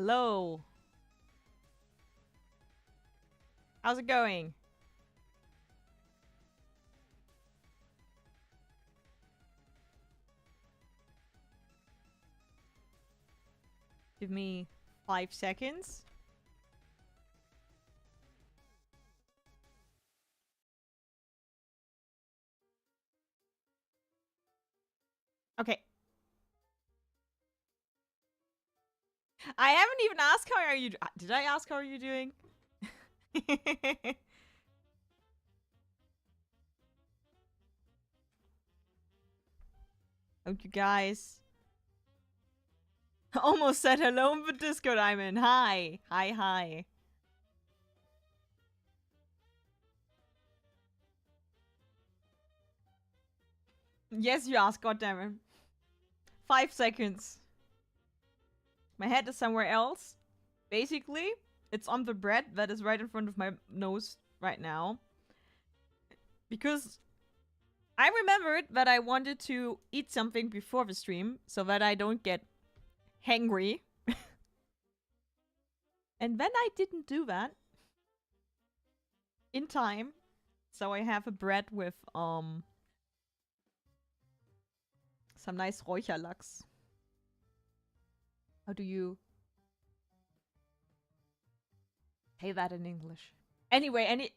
Hello. How's it going? Give me 5 seconds. Okay. I haven't even asked how are you. Did I ask how are you doing? Hope you guys almost said hello in the Discord I'm in. Hi. Hi, hi. Yes, you asked, goddammit. 5 seconds. My head is somewhere else. Basically, it's on the bread that is right in front of my nose right now. Because I remembered that I wanted to eat something before the stream so that I don't get hangry. And then I didn't do that in time. So I have a bread with some nice Räucherlachs. How do you say that in English? Anyway, any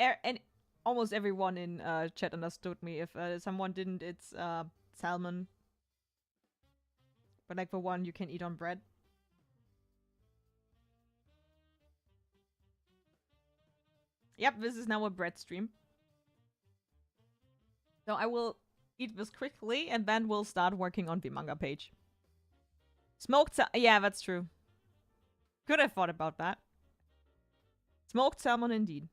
almost everyone in chat understood me. If someone didn't, it's salmon. But like the one you can eat on bread. Yep, this is now a bread stream. So I will eat this quickly and then we'll start working on the manga page. Smoked yeah, that's true. Could have thought about that. Smoked salmon indeed.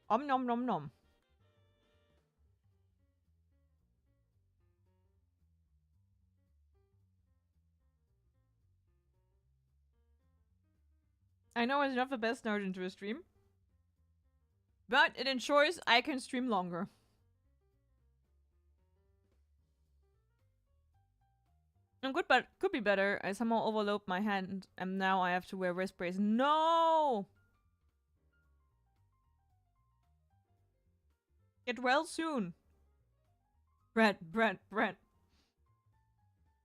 Om nom nom nom. I know it's not the best start into a stream, but it ensures I can stream longer. And good, but could be better. I somehow overload my hand, and now I have to wear wrist brace. No! Get well soon. Brent.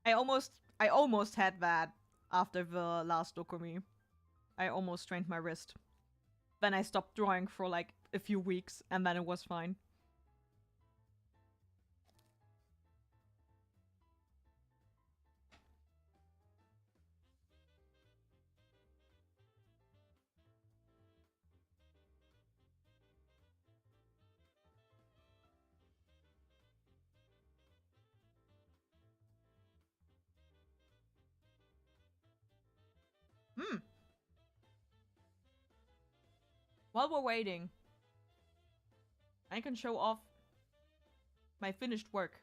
I almost had that after the last Dokumi. I almost strained my wrist. Then I stopped drawing for like a few weeks, and then it was fine. While we're waiting, I can show off my finished work.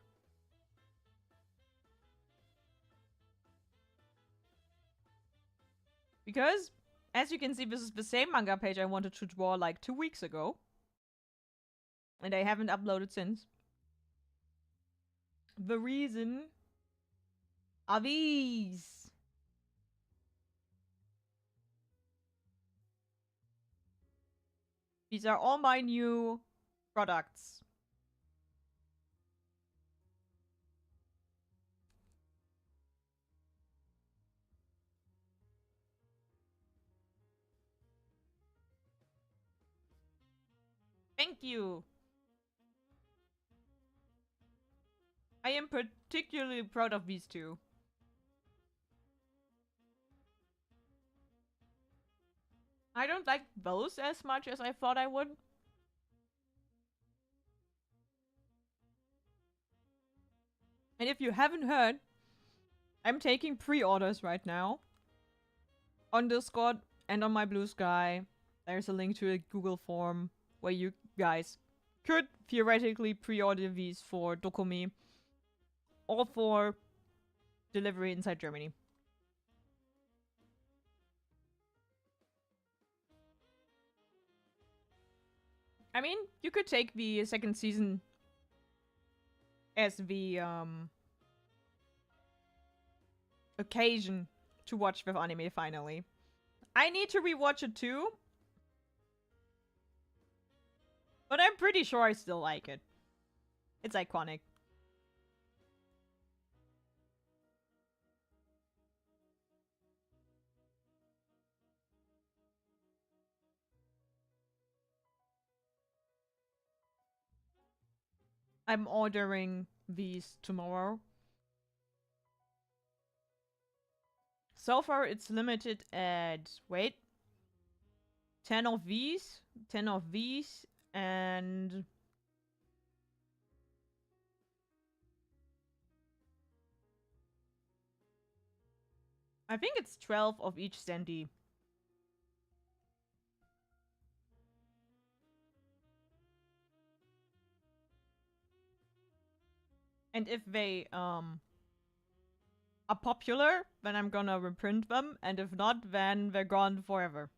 Because, as you can see, this is the same manga page I wanted to draw like 2 weeks ago. And I haven't uploaded since. The reason are these. These are all my new products. Thank you. I am particularly proud of these two. I don't like those as much as I thought I would. And if you haven't heard, I'm taking pre-orders right now. On Discord and on my Blue Sky. There's a link to a Google form where you guys could theoretically pre-order these for Dokumi or for delivery inside Germany. I mean, you could take the second season as the occasion to watch with anime finally. I need to rewatch it too, but I'm pretty sure I still like it. It's iconic. I'm ordering these tomorrow. So far, it's limited at, wait, 10 of these, 10 of these, and I think it's 12 of each standee. And if they are popular, then I'm gonna reprint them, and if not, then they're gone forever.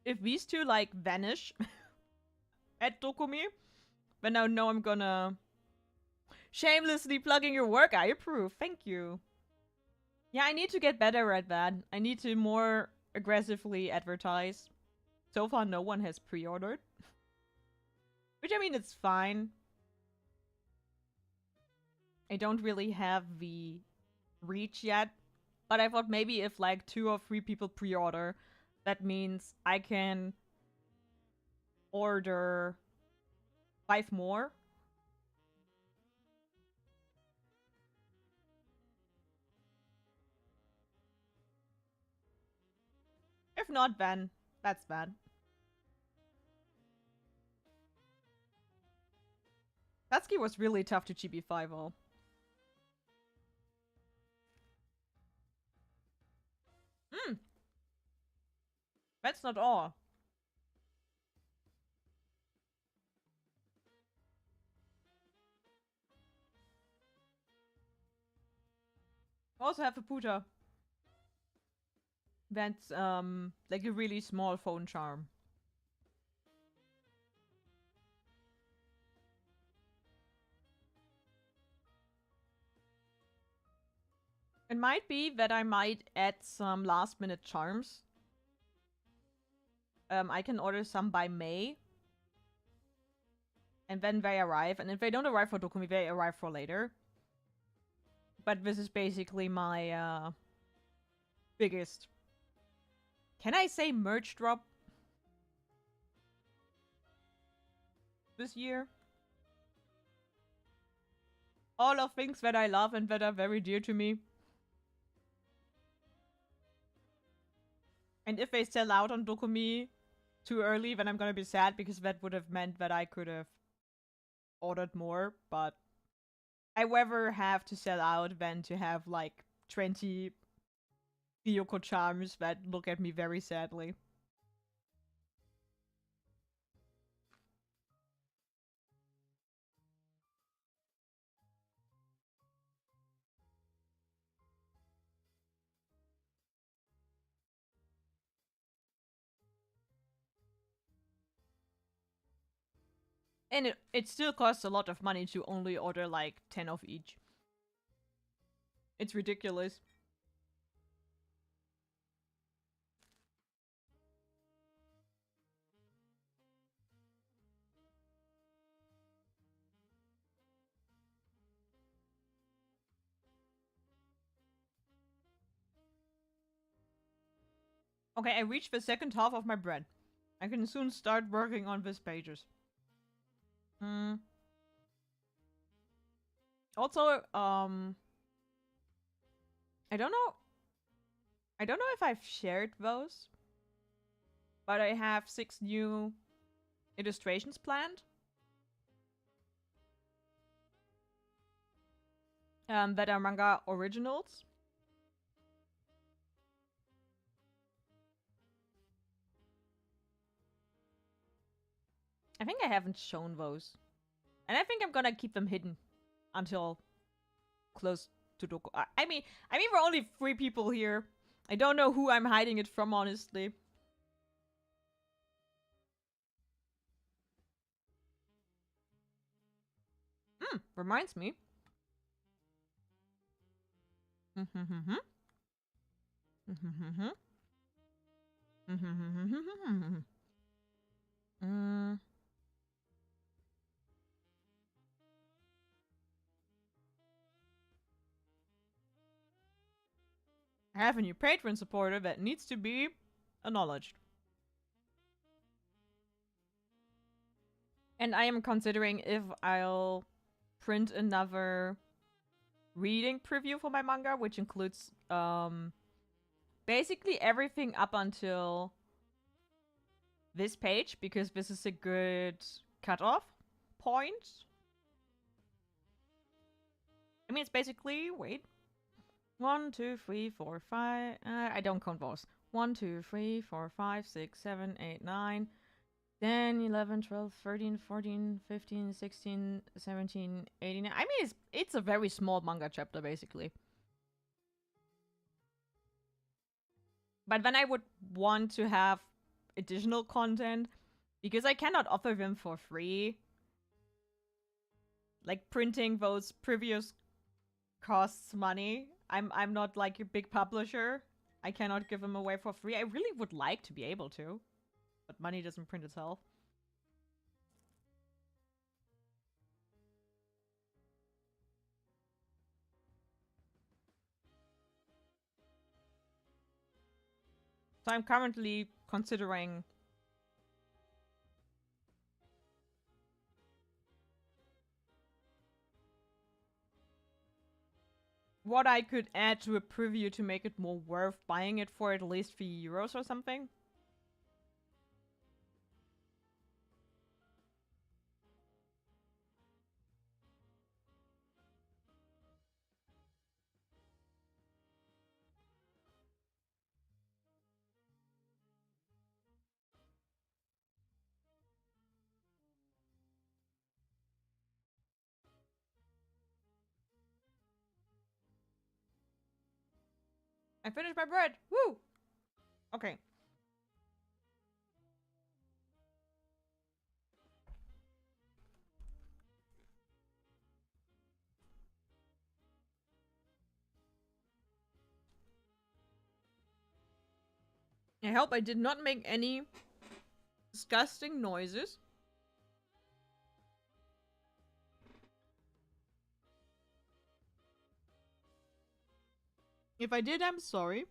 If these two, like, vanish at Dokumi, then I know I'm gonna... Shamelessly plugging your work, I approve, thank you. Yeah, I need to get better at that. I need to more aggressively advertise. So far, no one has pre-ordered. Which, I mean, it's fine. I don't really have the reach yet. But I thought maybe if, like, 2 or 3 people pre-order, that means I can order 5 more. If not, then that's bad. Satsuki was really tough to GB5-0. That's not all. I also have a Puta. That's, like a really small phone charm. It might be that I might add some last-minute charms. I can order some by May. And then they arrive. And if they don't arrive for Dokumi, they arrive for later. But this is basically my, biggest... Can I say merch drop? This year? All of things that I love and that are very dear to me. And if they sell out on Dokumi too early, then I'm gonna be sad because that would have meant that I could have ordered more, but I rather have to sell out than to have like 20 Ryoko charms that look at me very sadly. And it still costs a lot of money to only order like 10 of each. It's ridiculous. Okay, I reached the second half of my bread. I can soon start working on these pages. Also, I don't know. I don't know if I've shared those, but I have 6 new illustrations planned. That are manga originals. I think I haven't shown those. And I think I'm gonna keep them hidden until close to Doku. I mean we're only 3 people here. I don't know who I'm hiding it from, honestly. Reminds me. I have a new patron supporter that needs to be acknowledged. And I am considering if I'll print another reading preview for my manga, which includes basically everything up until this page, because this is a good cutoff point. I mean, it's basically, wait. 1, 2, 3, 4, 5. I don't count those. 1, 2, 3, 4, 5, 6, 7, 8, 9, 10, 11, 12, 13, 14, 15, 16, 17, 18. I mean, it's a very small manga chapter, basically. But then I would want to have additional content, because I cannot offer them for free. Like, printing those previews costs money. I'm not like a big publisher. I cannot give them away for free. I really would like to be able to, but money doesn't print itself. So I'm currently considering what I could add to a preview to make it more worth buying it for at least €3 or something. I finished my bread! Woo! Okay. I hope I did not make any disgusting noises. If I did, I'm sorry.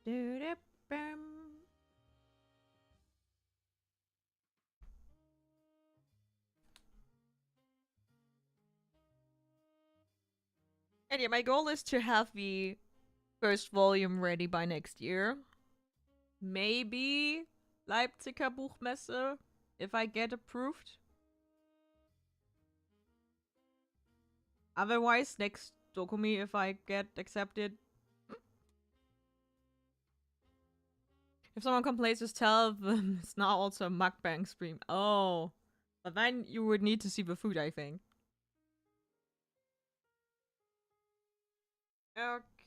And yeah, my goal is to have the first volume ready by next year. Maybe Leipziger Buchmesse, if I get approved. Otherwise, next Dokumi if I get accepted. If someone complains, just tell them it's now also a mukbang stream. Oh. But then you would need to see the food, I think.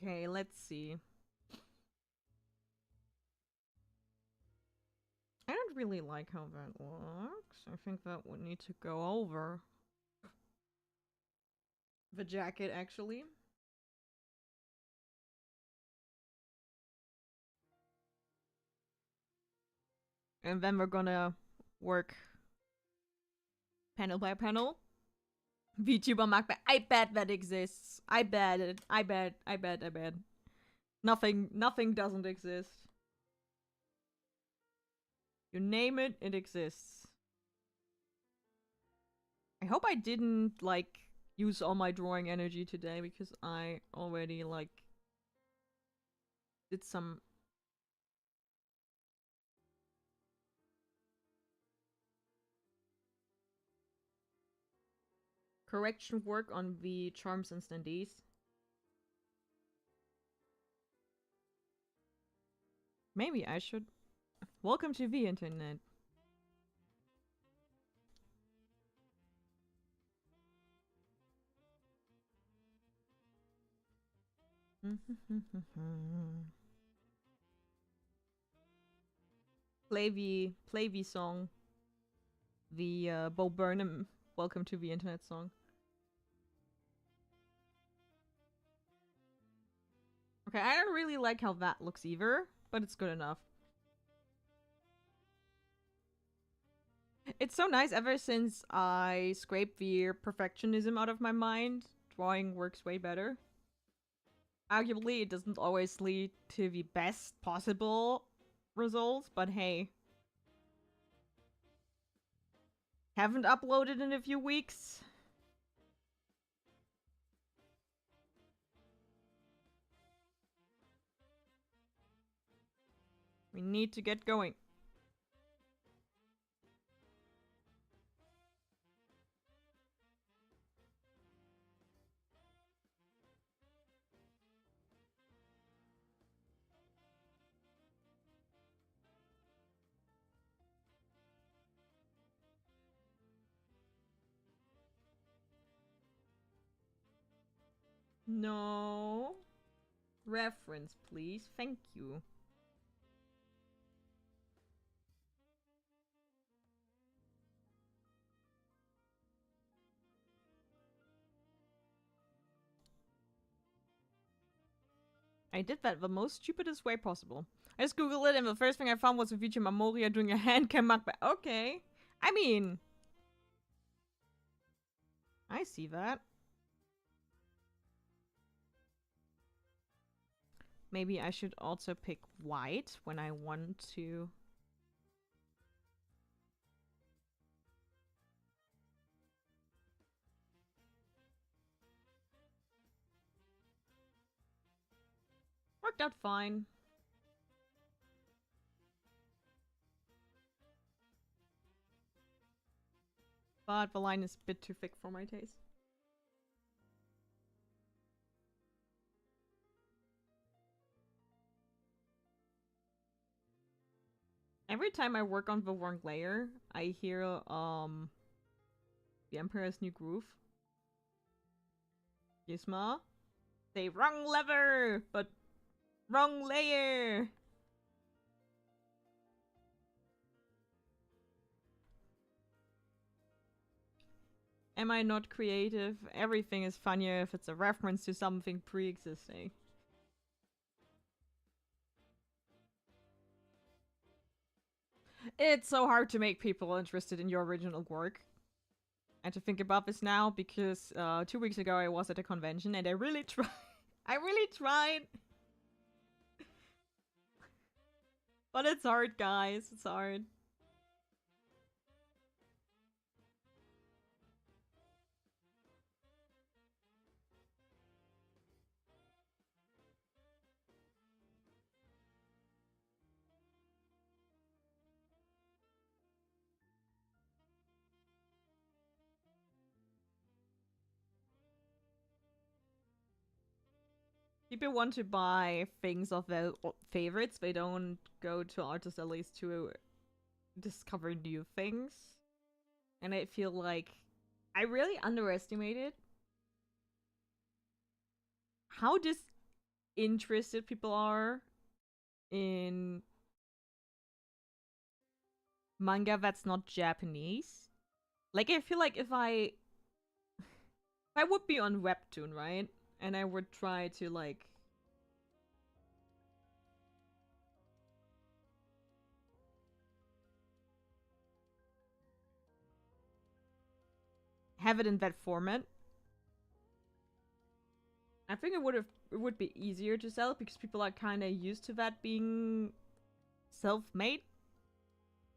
Okay, let's see. I don't really like how that looks. I think that would need to go over the jacket, actually. And then we're gonna work panel by panel. VTuber mukbang. I bet that exists. I bet it. I bet. Nothing doesn't exist. You name it, it exists. I hope I didn't, like, use all my drawing energy today, because I already, like, did some correction work on the charms and standees. Maybe I should. Welcome to the internet. Play the song. The Bo Burnham Welcome to the Internet song. Okay, I don't really like how that looks either, but it's good enough. It's so nice ever since I scraped the perfectionism out of my mind. Drawing works way better. Arguably, it doesn't always lead to the best possible results, but hey. Haven't uploaded in a few weeks. We need to get going. No. Reference, please. Thank you. I did that the most stupidest way possible. I just googled it and the first thing I found was a video of Mamoria doing a hand cam mukbang. Okay. I mean... I see that. Maybe I should also pick white when I want to... Worked out fine. But the line is a bit too thick for my taste. Every time I work on the wrong layer, I hear The Emperor's New Groove. Yisma? Say wrong lever, but wrong layer. Am I not creative? Everything is funnier if it's a reference to something pre-existing. It's so hard to make people interested in your original work. I have to think about this now because 2 weeks ago I was at a convention and I really tried. I really tried. But it's hard, guys. It's hard. People want to buy things of their favorites. They don't go to artists at least to discover new things. And I feel like I really underestimated how disinterested people are in manga that's not Japanese. Like, I feel like if I would be on Webtoon, right? And I would try to, like... have it in that format. I think it would be easier to sell because people are kind of used to that being self-made.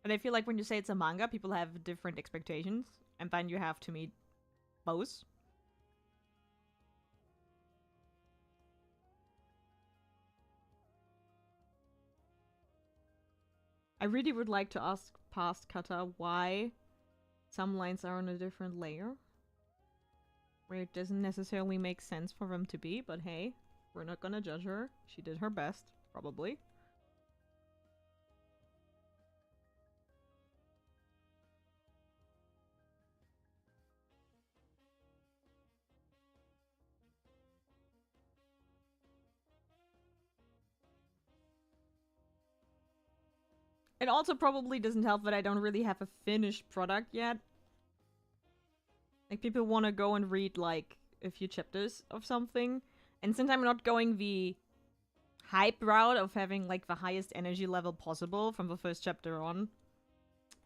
And I feel like when you say it's a manga, people have different expectations, and then you have to meet both. I really would like to ask past Katta why some lines are on a different layer. Where it doesn't necessarily make sense for them to be, but hey, we're not gonna judge her. She did her best, probably. It also probably doesn't help that I don't really have a finished product yet. Like, people want to go and read, like, a few chapters of something. And since I'm not going the hype route of having, like, the highest energy level possible from the first chapter on,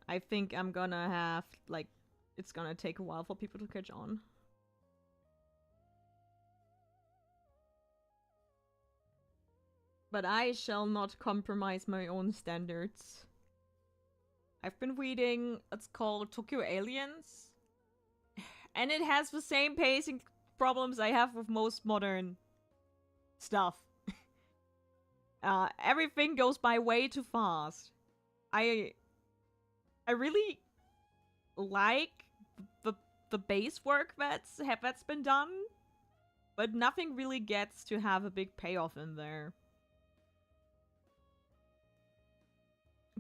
I think I'm gonna have, like, it's gonna take a while for people to catch on. But I shall not compromise my own standards. I've been reading, it's called Tokyo Aliens. And it has the same pacing problems I have with most modern stuff. Everything goes by way too fast. I really like the base work that's been done, but nothing really gets to have a big payoff in there.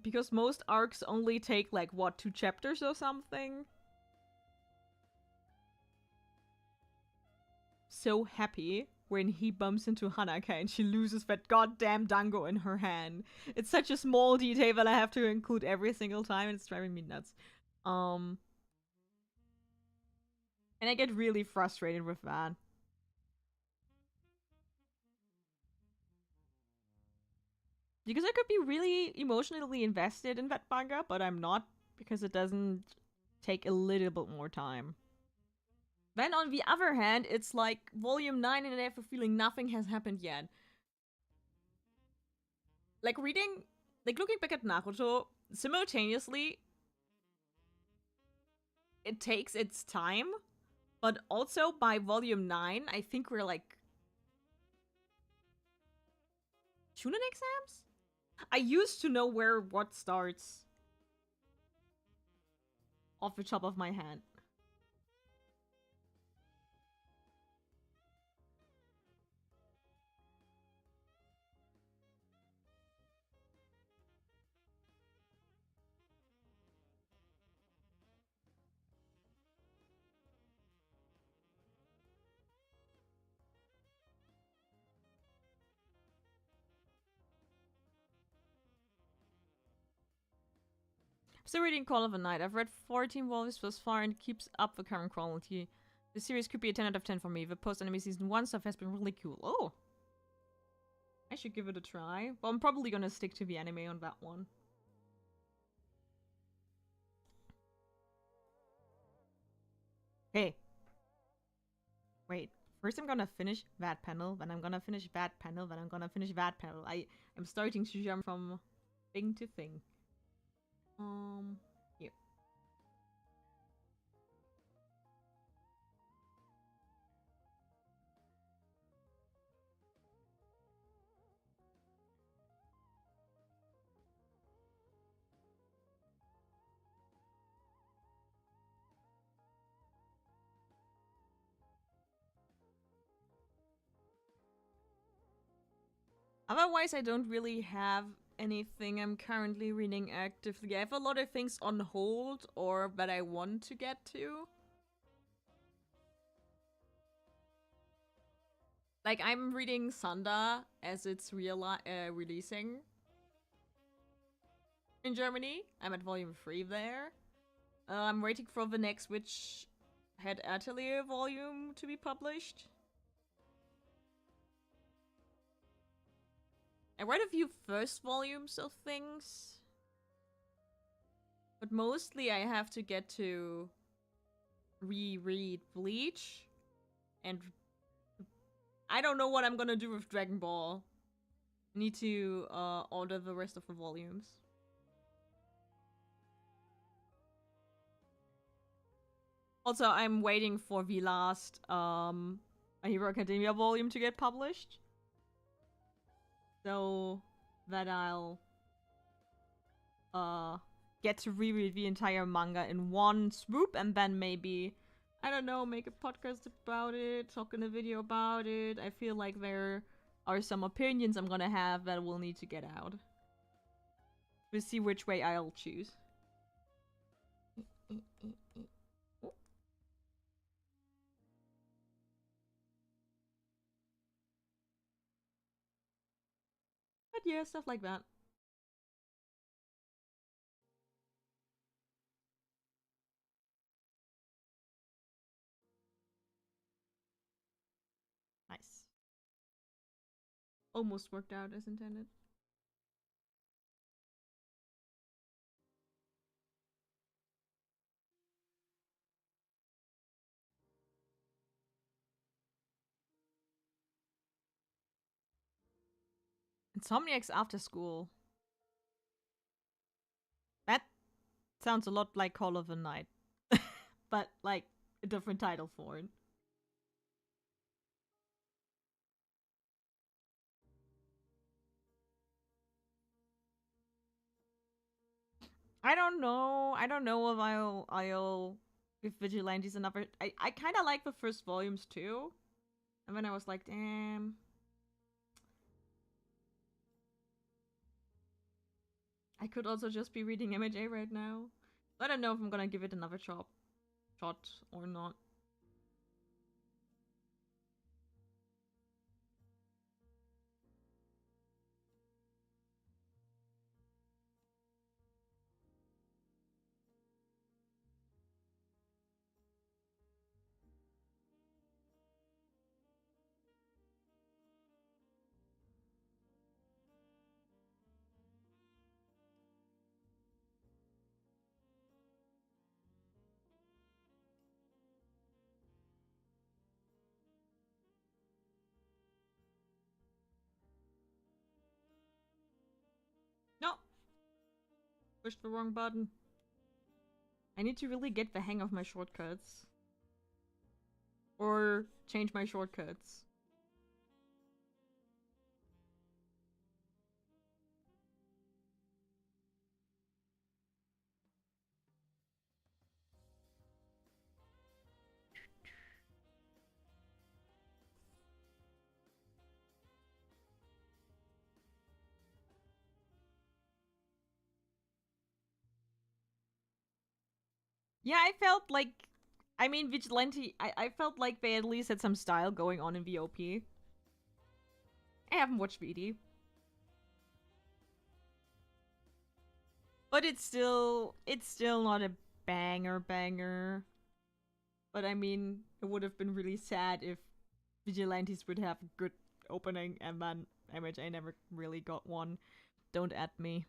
Because most arcs only take, like, what, 2 chapters or something? So happy when he bumps into Hanaka and she loses that goddamn dango in her hand. It's such a small detail that I have to include every single time, and it's driving me nuts. And I get really frustrated with that. Because I could be really emotionally invested in that manga, but I'm not, because it doesn't take a little bit more time. Then on the other hand, it's like volume 9 and I have a feeling nothing has happened yet. Like reading, like looking back at Naruto, simultaneously, it takes its time, but also by volume 9, I think we're like Chunin exams? I used to know where what starts off the top of my head. Still reading Call of the Night. I've read 14 volumes thus far and keeps up the current quality. The series could be a 10 out of 10 for me. The post-anime season 1 stuff has been really cool. Oh! I should give it a try. But I'm probably gonna stick to the anime on that one. Hey. Wait. First I'm gonna finish that panel, then I'm gonna finish that panel, then I'm gonna finish that panel. I'm starting to jump from thing to thing. Here. Otherwise, I don't really have anything I'm currently reading actively. I have a lot of things on hold or that I want to get to. Like, I'm reading Sanda as it's releasing in Germany. I'm at volume 3 there. I'm waiting for the next Witch Head Atelier volume to be published. I read a few first volumes of things. But mostly I have to get to reread Bleach. And I don't know what I'm gonna do with Dragon Ball. I need to order the rest of the volumes. Also, I'm waiting for the last My Hero Academia volume to get published. So that I'll get to reread the entire manga in one swoop and then maybe, I don't know, make a podcast about it, talk in a video about it. I feel like there are some opinions I'm gonna have that will need to get out. We'll see which way I'll choose. But yeah, stuff like that. Almost worked out as intended. Insomniacs After School. That sounds a lot like Call of the Night. But, like, a different title for it. I don't know. I don't know if I'll give Vigilantes another. I kind of like the first volumes too, and then I was like, damn. I could also just be reading MHA right now. I don't know if I'm gonna give it another shot or not. No, pushed the wrong button. I need to really get the hang of my shortcuts. Or change my shortcuts. Yeah, I felt like. I mean, Vigilante. I felt like they at least had some style going on in VOP. I haven't watched VD. But it's still not a banger. But I mean, it would have been really sad if Vigilantes would have a good opening and then MHA never really got one. Don't add me.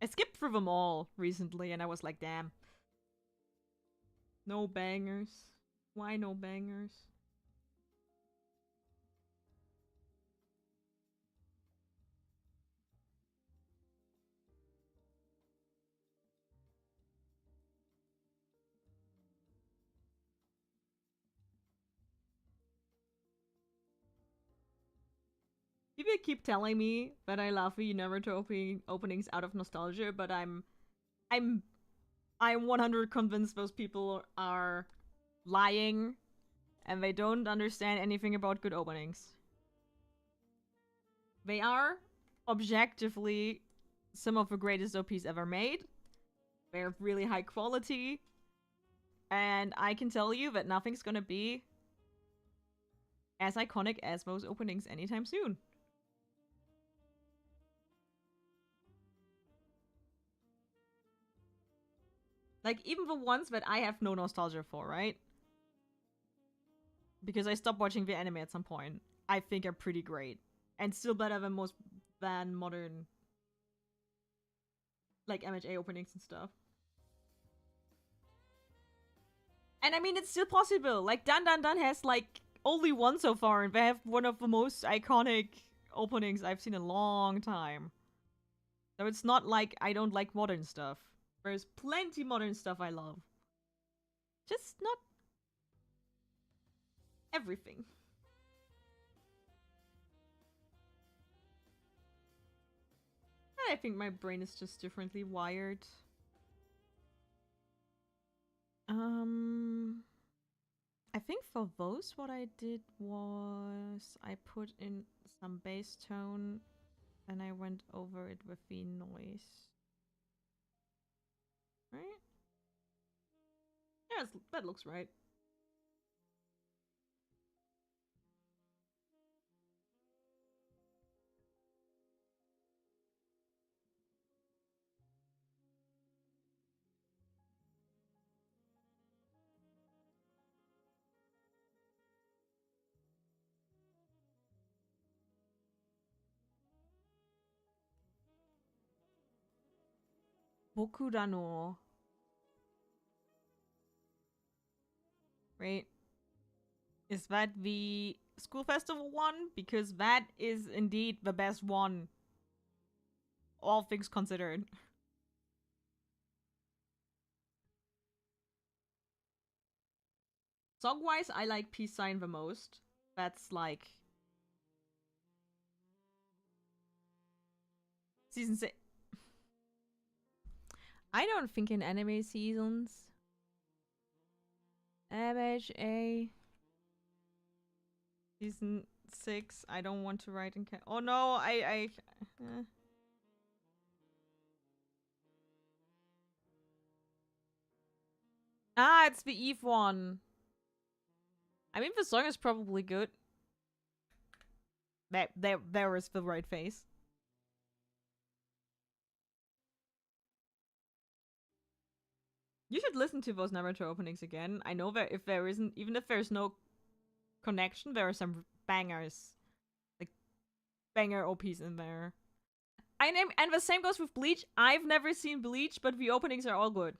I skipped through them all recently and I was like, damn. No bangers. Why no bangers? People keep telling me that I love the Naruto openings out of nostalgia, but I'm I'm 100 convinced those people are lying and they don't understand anything about good openings. They are objectively some of the greatest OPs ever made. They're really high quality, and I can tell you that nothing's gonna be as iconic as those openings anytime soon. Like, even the ones that I have no nostalgia for, right? Because I stopped watching the anime at some point, I think are pretty great. And still better than most than modern like MHA openings and stuff. And I mean it's still possible. Like Dan Dan Dan has like only one so far, and they have one of the most iconic openings I've seen in a long time. So it's not like I don't like modern stuff. There's plenty modern stuff I love. Just not everything. I think my brain is just differently wired. Um, I think for those, what I did was I put in some bass tone and I went over it with the noise. Right? Yeah, that looks right. Boku da no. Right. Is that the school festival one? Because that is indeed the best one. All things considered. Song-wise, I like Peace Sign the most. That's like... Season 6. I don't think in anime seasons. MHA. Season 6. I don't want to write in... Oh no, Ah, it's the Eve one. I mean, the song is probably good. There is the right face. You should listen to those Naruto openings again. I know that if there isn't, even if there's no connection, there are some bangers. Like, banger OPs in there. And the same goes with Bleach. I've never seen Bleach, but the openings are all good.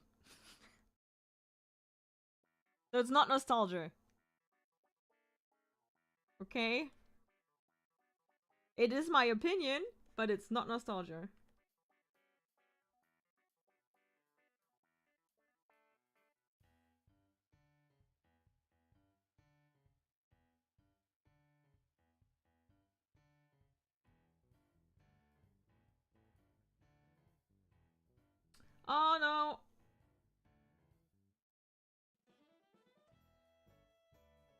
So it's not nostalgia. Okay? It is my opinion, but it's not nostalgia. Oh no!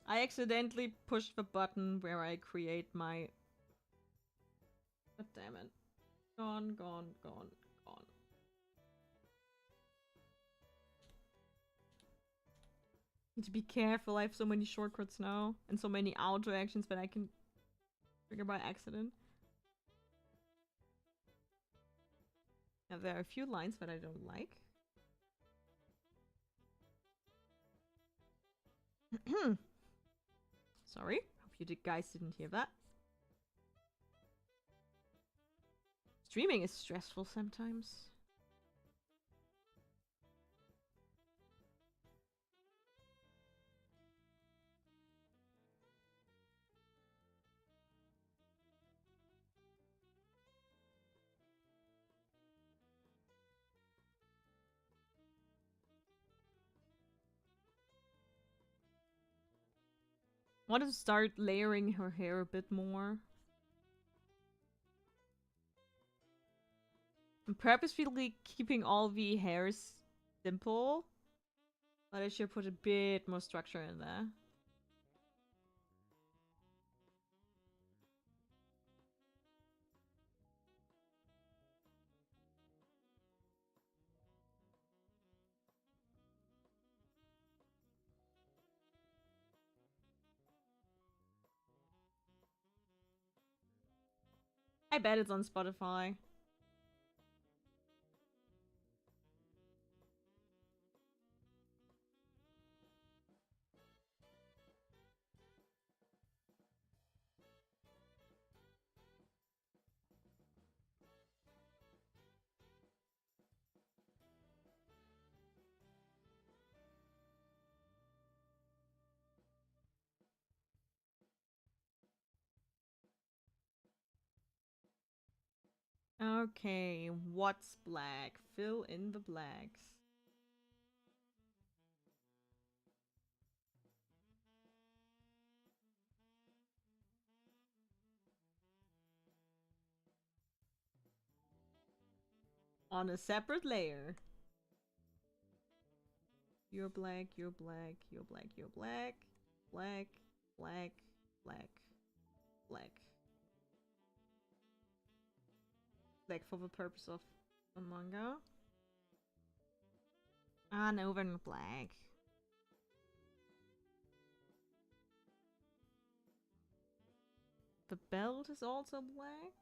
I accidentally pushed the button where I create my... God damn it. Gone, gone, gone, gone. Need to be careful. I have so many shortcuts now. And so many auto actions that I can trigger by accident. Now there are a few lines that I don't like. Sorry. Hope you guys didn't hear that. Streaming is stressful sometimes. I want to start layering her hair a bit more. I'm purposefully keeping all the hairs simple, but I should put a bit more structure in there. I bet it's on Spotify. Okay, what's black? Fill in the blacks. On a separate layer. You're black, you're black, you're black, you're black. Black, black, black, black. Black for the purpose of a manga. Ah, no, they're not black. The belt is also black?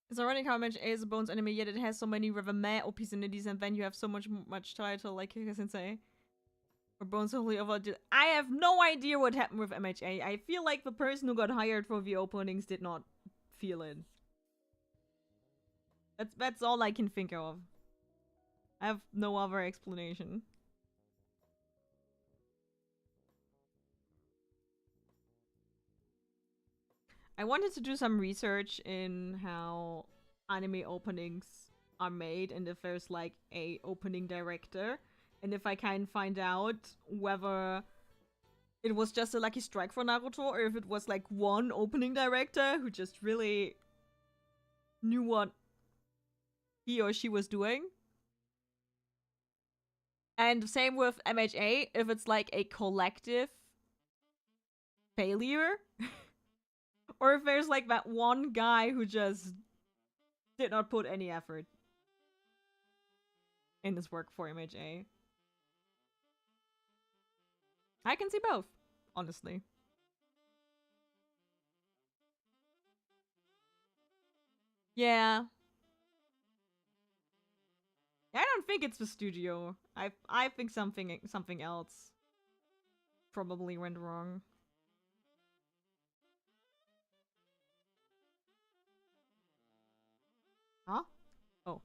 It's ironic how much A is a Bones anime, yet it has so many rather meh OPs and indies, and then you have so much title like Kika Sensei. Or Bones only over. I have no idea what happened with MHA. I feel like the person who got hired for the openings did not feel it. That's all I can think of. I have no other explanation. I wanted to do some research in how anime openings are made and if there's like a opening director and if I can find out whether it was just a lucky strike for Naruto or if it was like one opening director who just really knew what he or she was doing. And same with MHA, if it's like a collective failure or if there's like that one guy who just did not put any effort in his work for MHA. I can see both, honestly. Yeah. I don't think it's the studio. I think something else probably went wrong. Huh? Oh.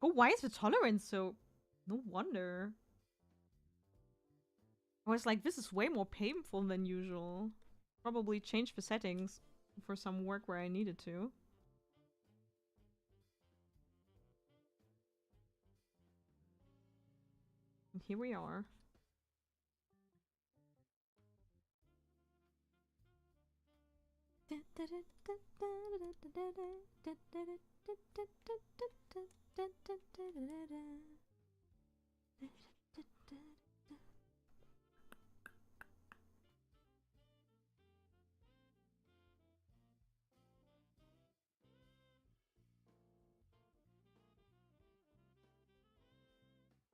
Oh, why is the tolerance so... No wonder. I was like, this is way more painful than usual. Probably change the settings for some work where I needed to. And here we are.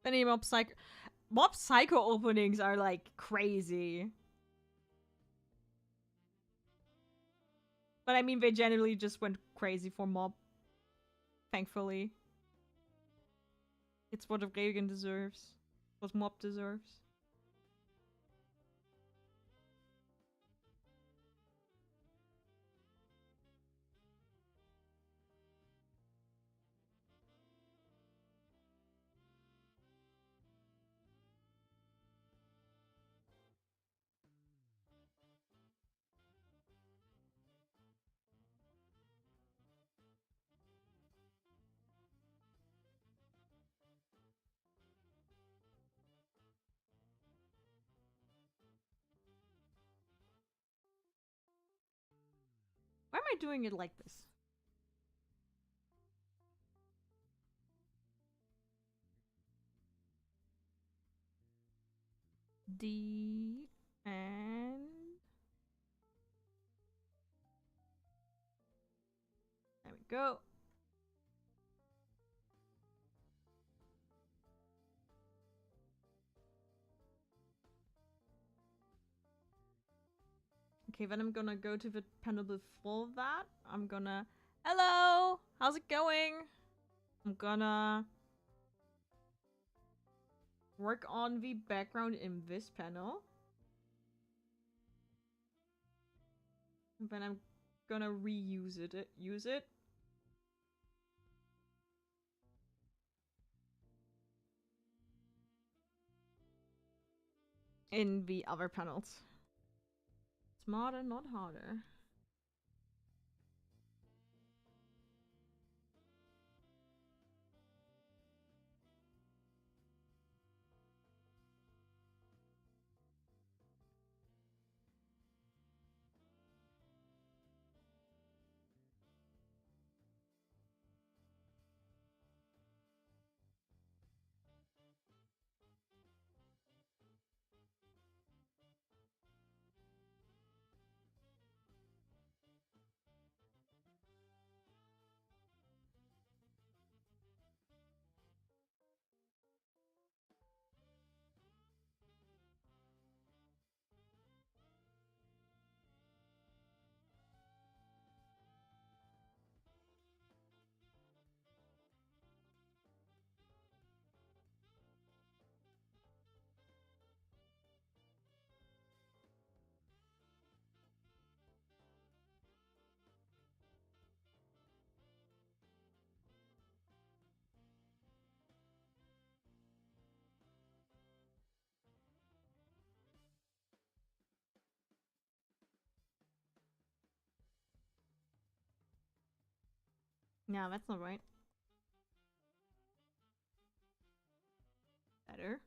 Any Mob Psycho openings are like crazy. But I mean, they generally just went crazy for Mob. Thankfully. It's what Reagan deserves. What Mob deserves. Why am I doing it like this? D and there we go. Okay, then I'm gonna go to the panel before that. I'm gonna... Hello! How's it going? I'm gonna work on the background in this panel. And then I'm gonna reuse it. Use it. In the other panels. Smarter, not harder. Yeah, that's not right. Better.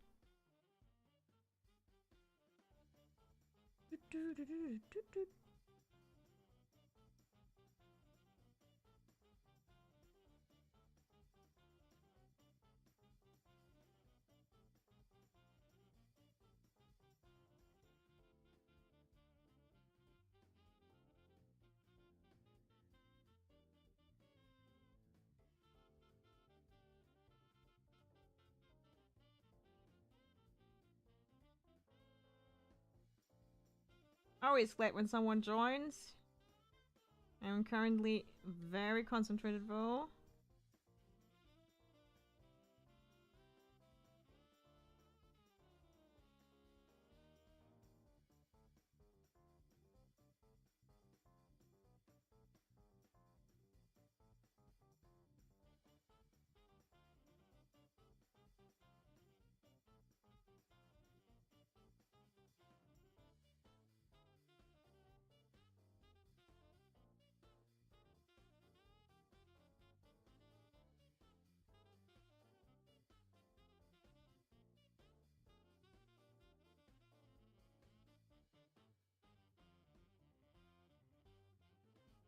Always glad when someone joins. I'm currently very concentrated though.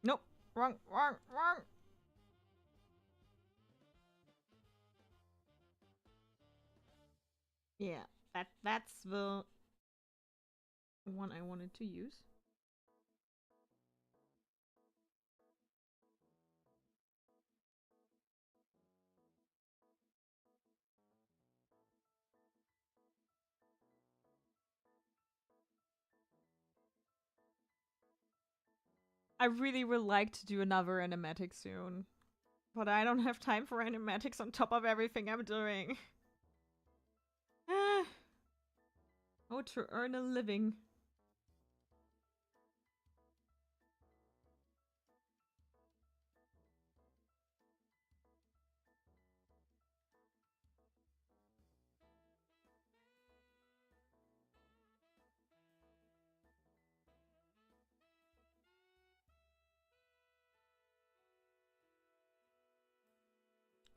Nope. Wrong, wrong, wrong. Yeah, that's the one I wanted to use. I really would like to do another animatic soon. But I don't have time for animatics on top of everything I'm doing. Oh, to earn a living.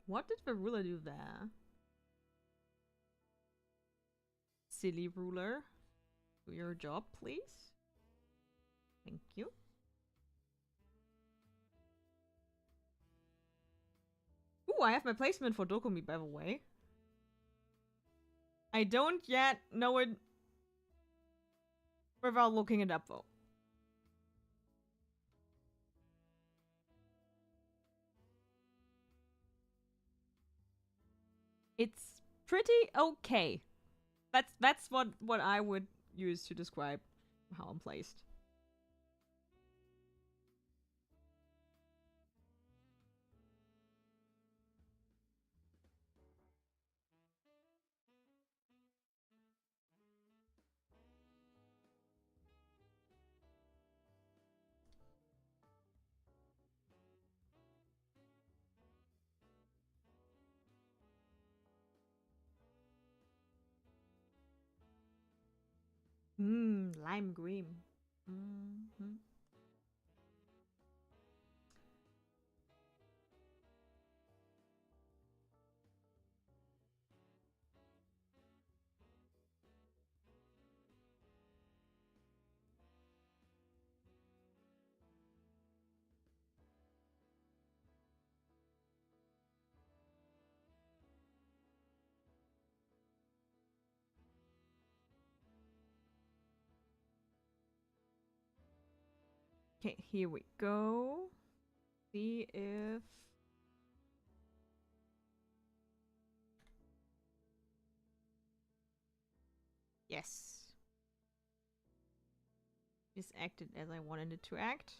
What did the ruler do there? Silly ruler. Do your job, please. Thank you. Ooh, I have my placement for Dokumi, by the way. I don't yet know it without looking it up, though. It's pretty okay. That's what I would use to describe how I'm placed. Lime green. Mm-hmm. Okay, here we go. See if... Yes. This acted as I wanted it to act.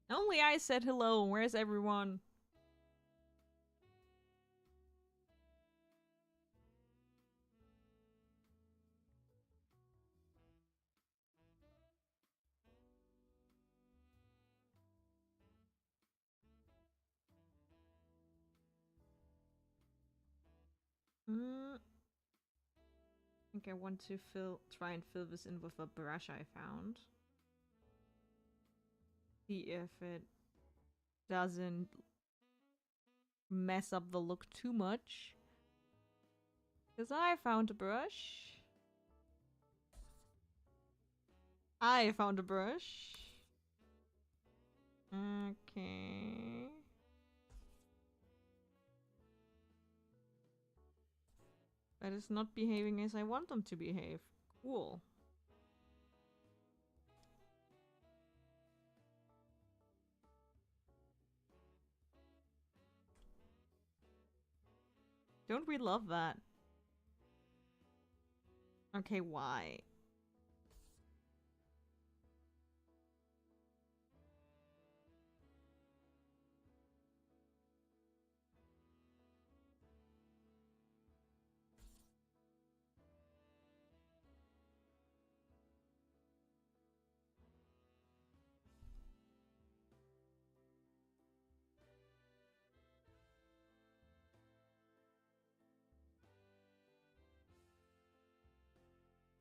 Only I said hello. Where's everyone? I think I want to try and fill this in with a brush I found. See if it doesn't mess up the look too much. Because I found a brush. I found a brush. Okay. But it's not behaving as I want them to behave. Cool. Don't we love that? Okay, why?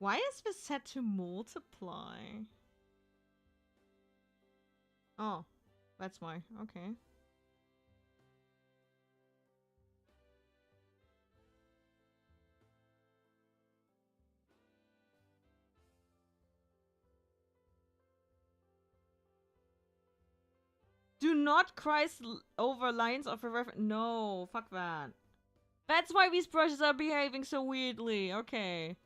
Why is this set to multiply? Oh, that's why. Okay. Do not cross over lines of a reference. No, fuck that. That's why these brushes are behaving so weirdly. Okay.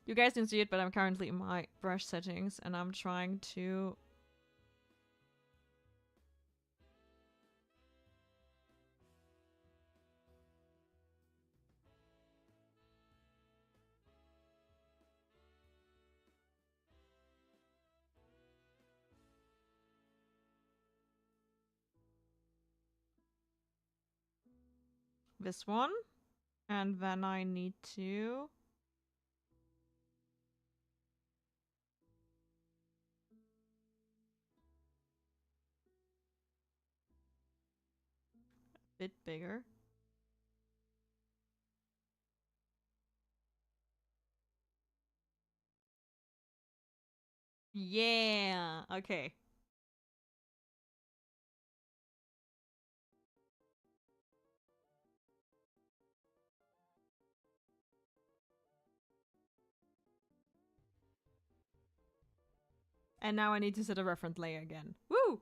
You guys didn't see it, but I'm currently in my brush settings and I'm trying to... this one. And then I need to... bit bigger. Yeah. Okay. And now I need to set a reference layer again. Woo!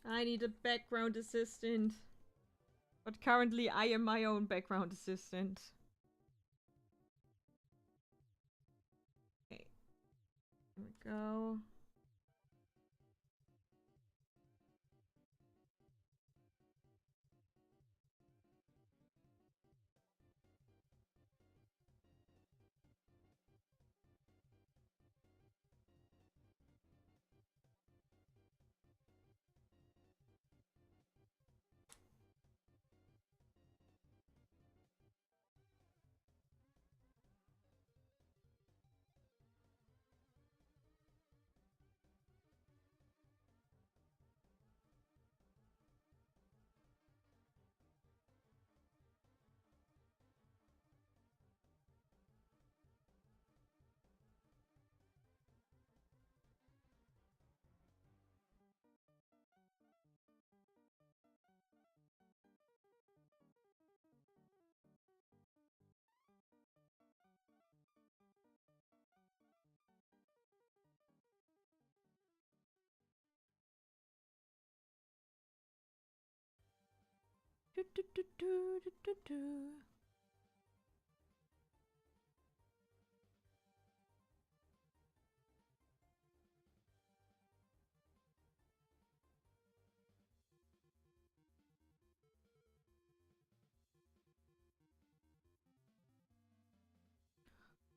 I need a background assistant. But currently I am my own background assistant. Okay. Here we go.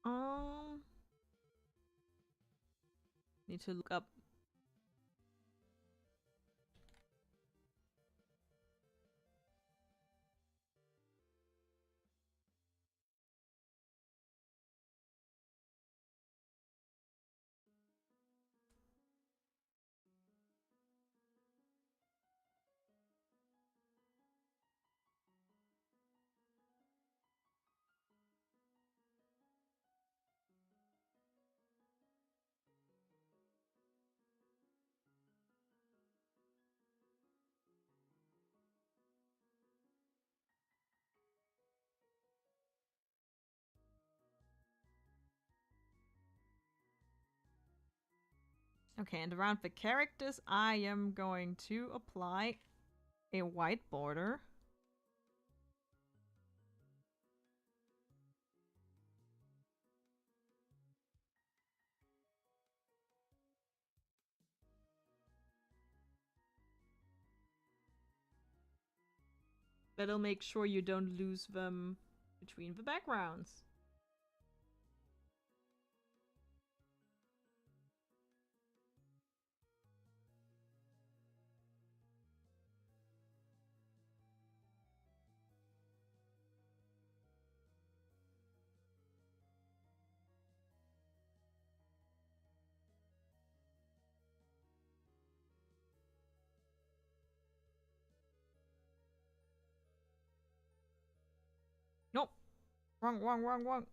Um, need to look up. Okay, and around the characters, I am going to apply a white border. That'll make sure you don't lose them between the backgrounds. Nope. Wrong, wrong, wrong, wrong.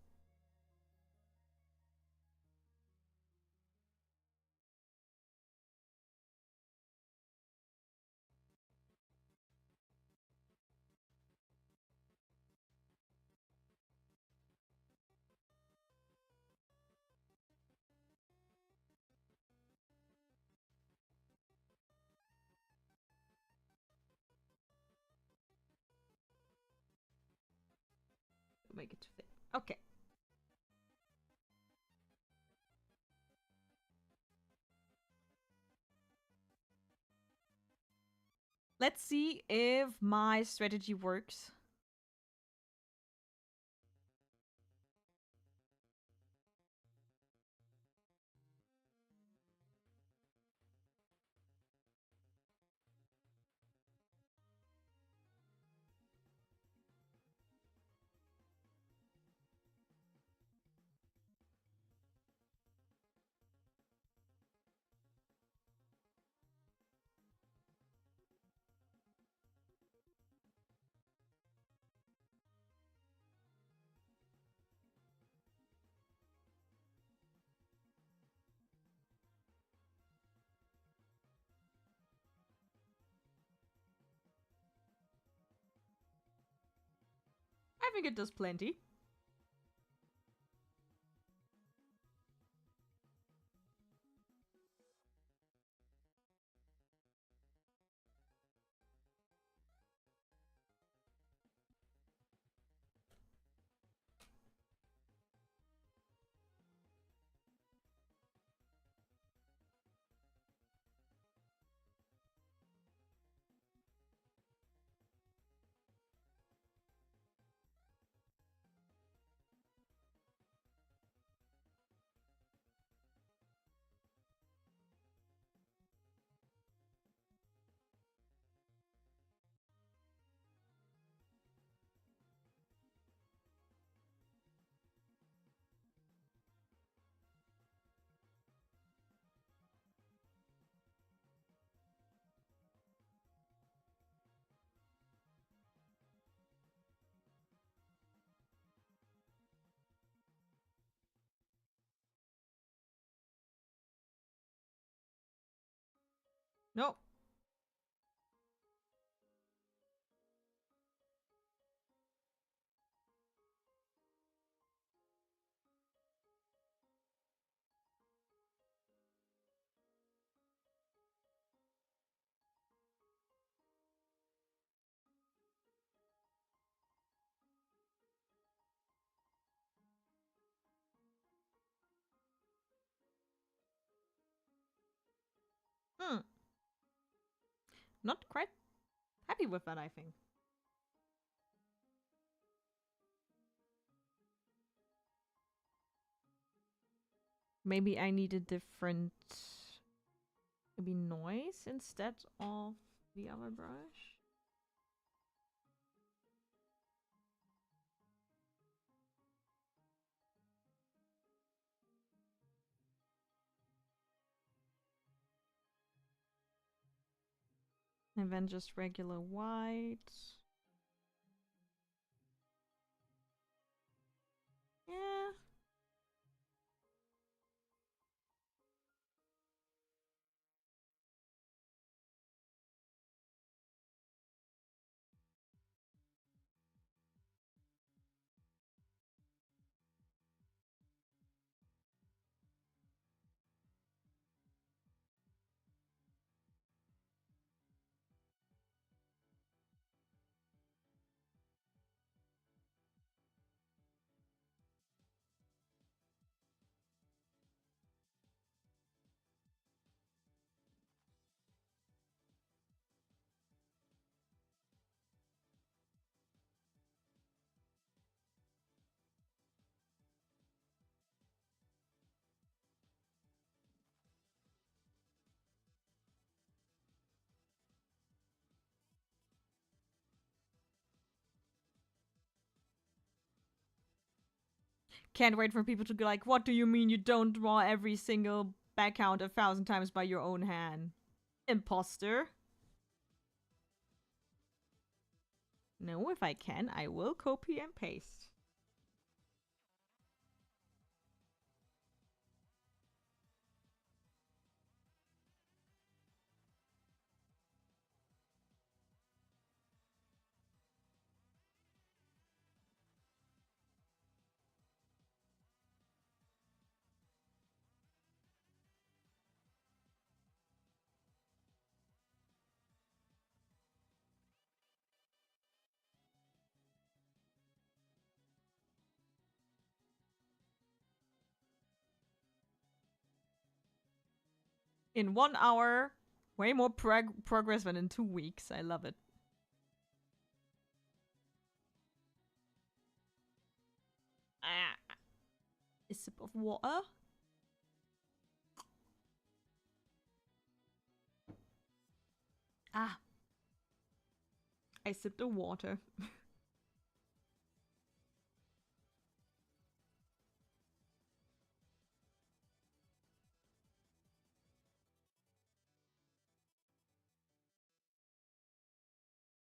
Make it fit. Okay. Let's see if my strategy works. I think it does plenty. No. not quite happy with that, I think. Maybe I need a different, maybe noise instead of the other brush. And then just regular white. Yeah. Can't wait for people to be like, what do you mean you don't draw every single background 1,000 times by your own hand? Imposter. No, if I can, I will copy and paste. In 1 hour, way more progress than in 2 weeks. I love it. Ah, a sip of water. Ah, I sipped the water.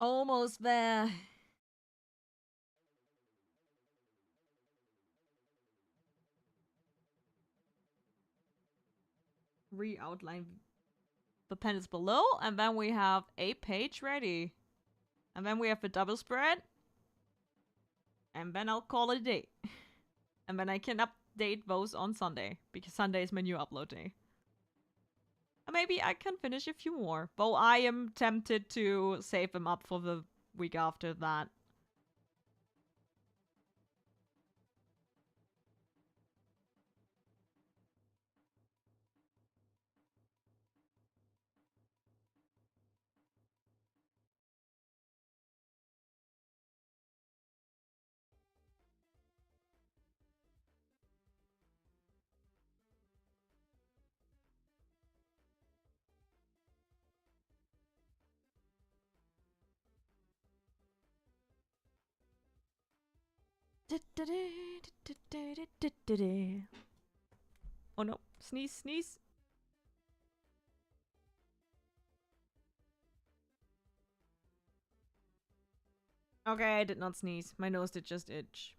Almost there. Re-outline the panels below, and then we have a page ready. And then we have the double spread. And then I'll call it a day. And then I can update those on Sunday, because Sunday is my new upload day. And maybe I can finish a few more, though I am tempted to save them up for the week after that. Oh no, sneeze, sneeze. Okay, I did not sneeze. My nose did just itch.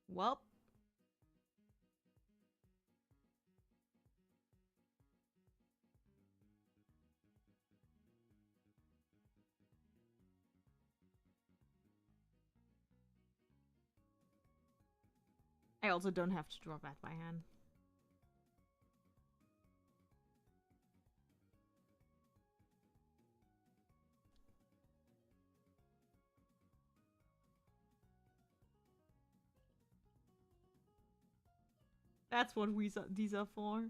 Well. I also don't have to draw that by hand. That's what these are for.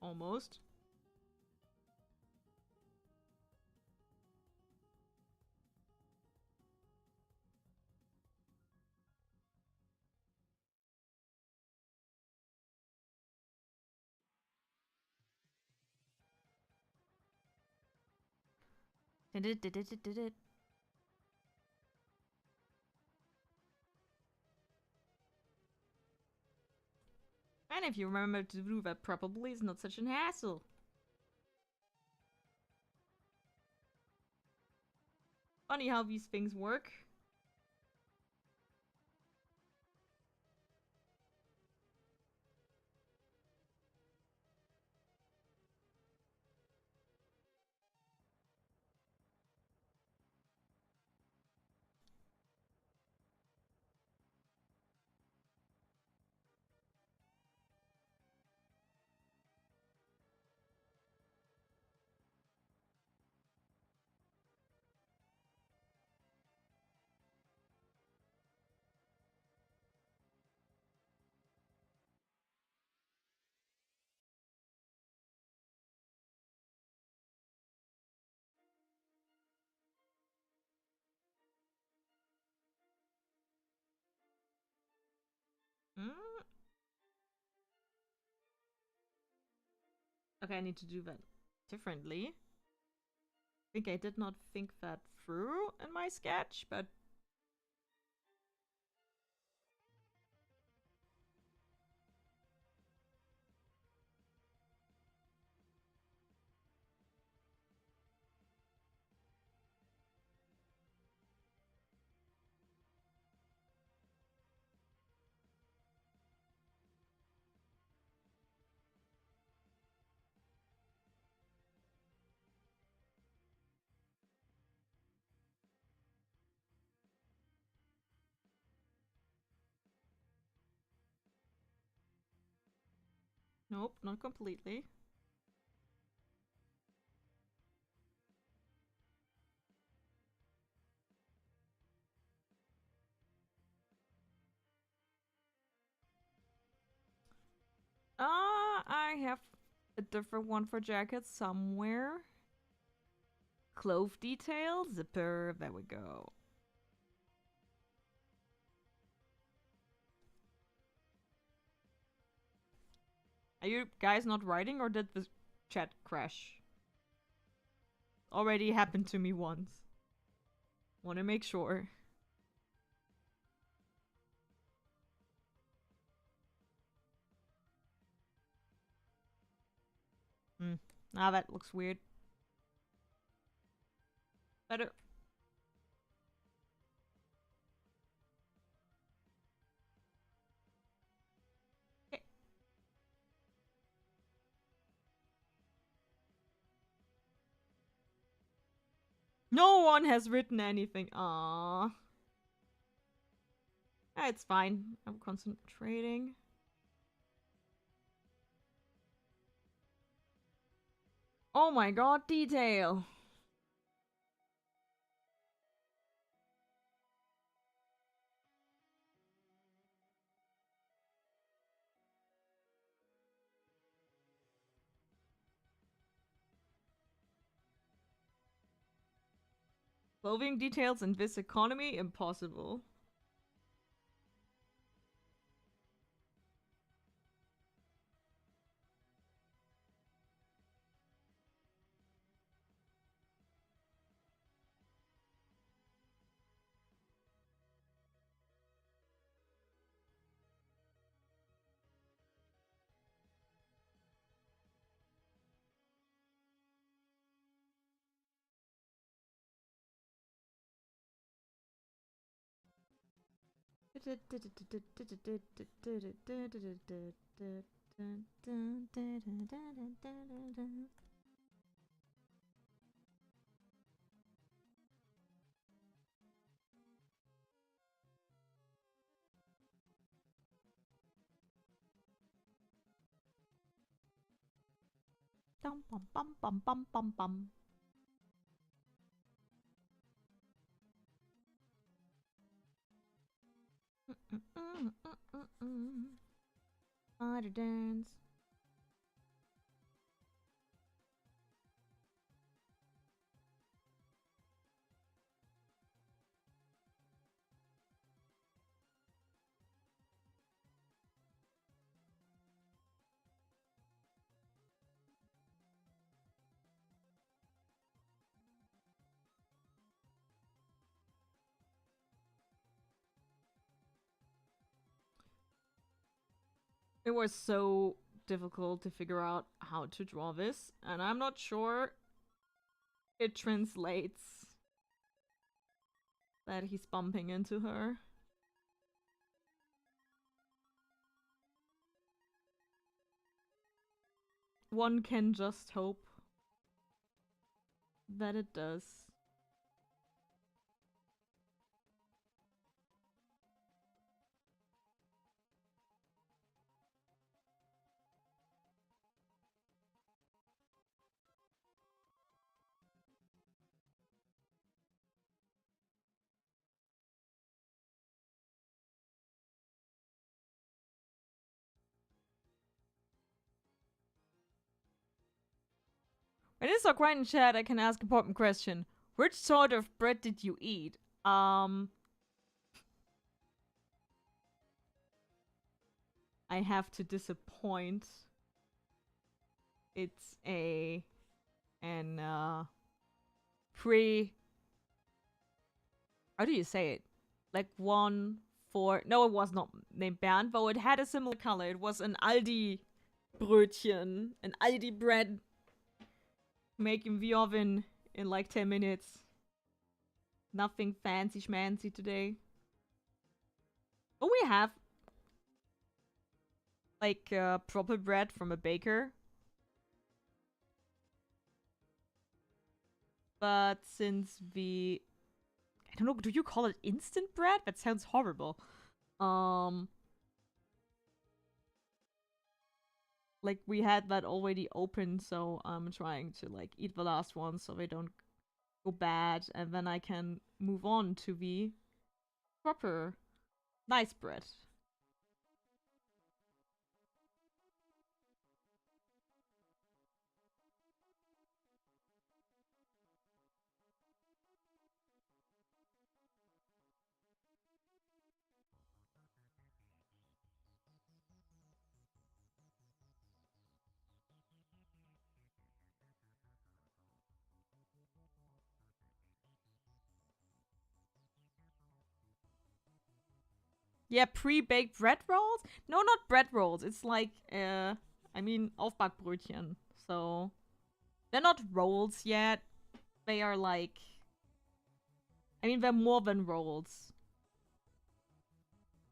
Almost. Did it. And if you remember to do that properly, it's not such an hassle. Funny how these things work. Mm. Okay, I need to do that differently. I think I did not think that through in my sketch, but nope, not completely. I have a different one for jackets somewhere. Clove detail, zipper, there we go. Are you guys not writing or did the chat crash? Already happened to me once. Wanna make sure. Ah, that looks weird. Better. Okay. No one has written anything. Ah, it's fine. I'm concentrating. Oh my god, detail. Clothing details in this economy? Impossible. Dum bum bum bum bum bum bum. Spider dance. It was so difficult to figure out how to draw this, and I'm not sure it translates that he's bumping into her. One can just hope that it does. When it's so quiet in chat, I can ask a important question. Which sort of bread did you eat? I have to disappoint. It's an pre. How do you say it? Like 1 4. No, it was not named Bernd, though it had a similar color. It was an Aldi Brötchen, an Aldi bread. Make in the oven in like 10 minutes. Nothing fancy schmancy today. But we have like proper bread from a baker. But since I don't know, do you call it instant bread? That sounds horrible. Like we had that already open, so I'm trying to like eat the last one so they don't go bad, and then I can move on to the proper nice bread. Yeah, pre-baked bread rolls? No, not bread rolls. It's like, I mean, Aufbackbrötchen. So, they're not rolls yet. They are like, I mean, they're more than rolls.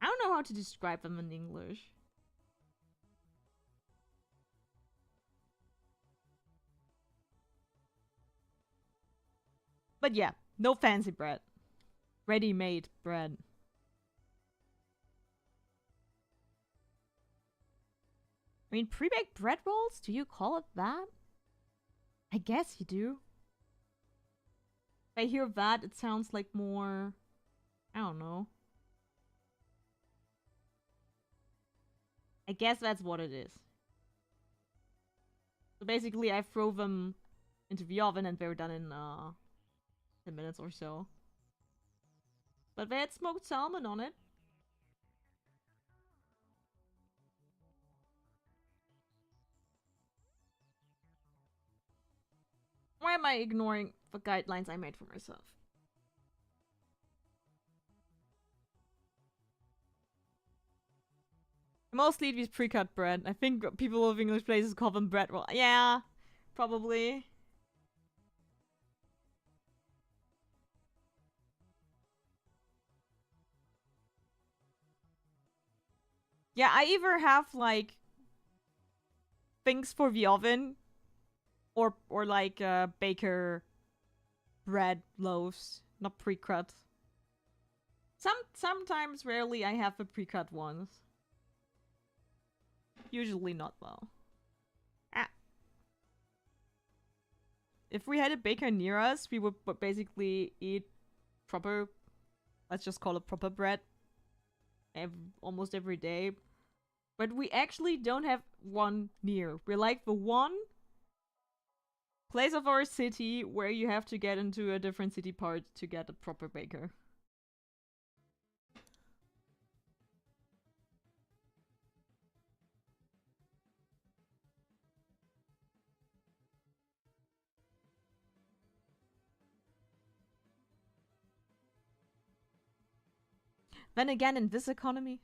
I don't know how to describe them in English. But yeah, no fancy bread. Ready-made bread. I mean, pre-baked bread rolls? Do you call it that? I guess you do. If I hear that, it sounds like more... I don't know. I guess that's what it is. So basically, I throw them into the oven and they're done in 10 minutes or so. But they had smoked salmon on it. Why am I ignoring the guidelines I made for myself? I mostly eat these pre-cut bread. I think people of English places call them bread roll. Yeah, probably. Yeah, I either have like things for the oven or like baker bread loaves, not pre-cut. Sometimes rarely I have the pre-cut ones. Usually not though. Ah. If we had a baker near us, we would basically eat proper, let's just call it proper bread almost every day. But we actually don't have one near. We're like the one place of our city where you have to get into a different city part to get a proper baker. Then again, in this economy,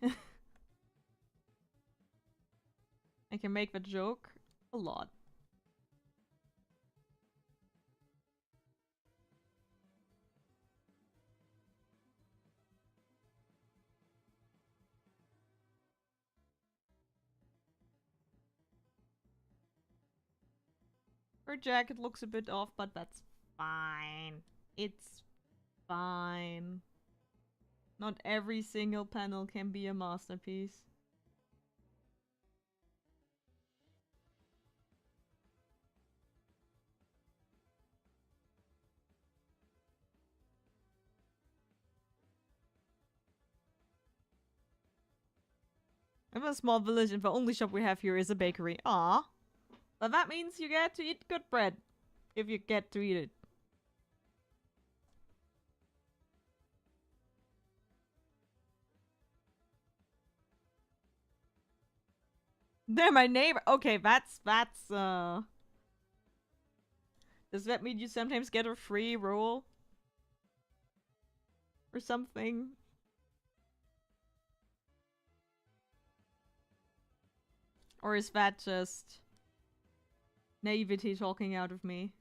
I can make the joke a lot. Her jacket looks a bit off, but that's fine. It's fine. Not every single panel can be a masterpiece. I'm a small village and the only shop we have here is a bakery. Ah, but that means you get to eat good bread. If you get to eat it. They're my neighbor. Okay, that's does that mean you sometimes get a free roll? Or something? Or is that just naivety talking out of me?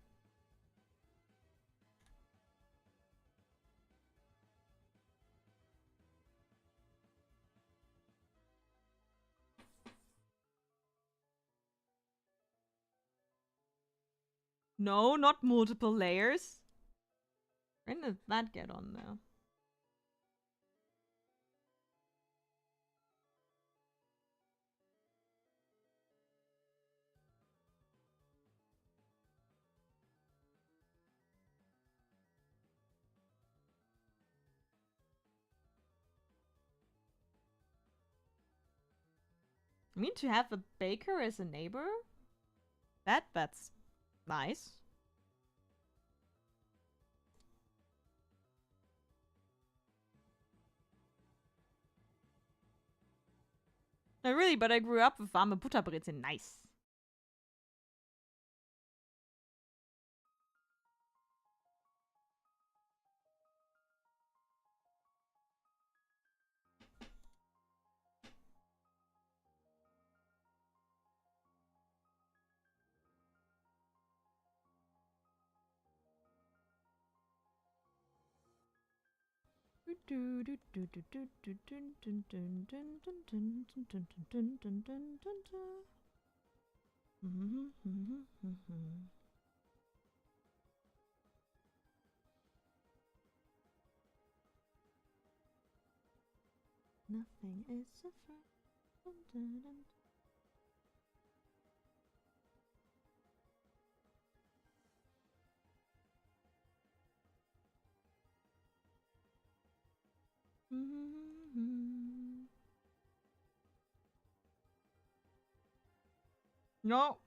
No, not multiple layers. When did that get on now? I mean, to have a baker as a neighbor? That's nice. No, really, but I grew up with warme Butterbrezeln. Nice. Nothing is different. No.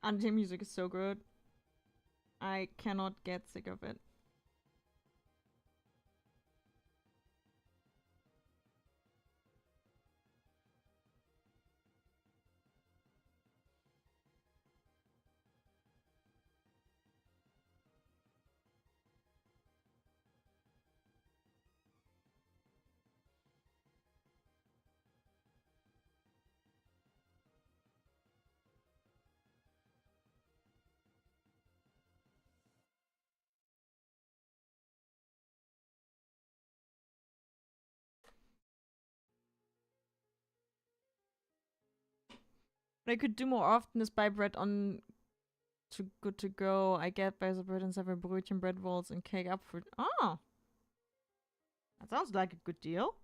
Anime music is so good. I cannot get sick of it. What I could do more often is buy bread on too good to go. I get buy the bread and several brötchen, bread rolls, and cake up for. Oh, that sounds like a good deal.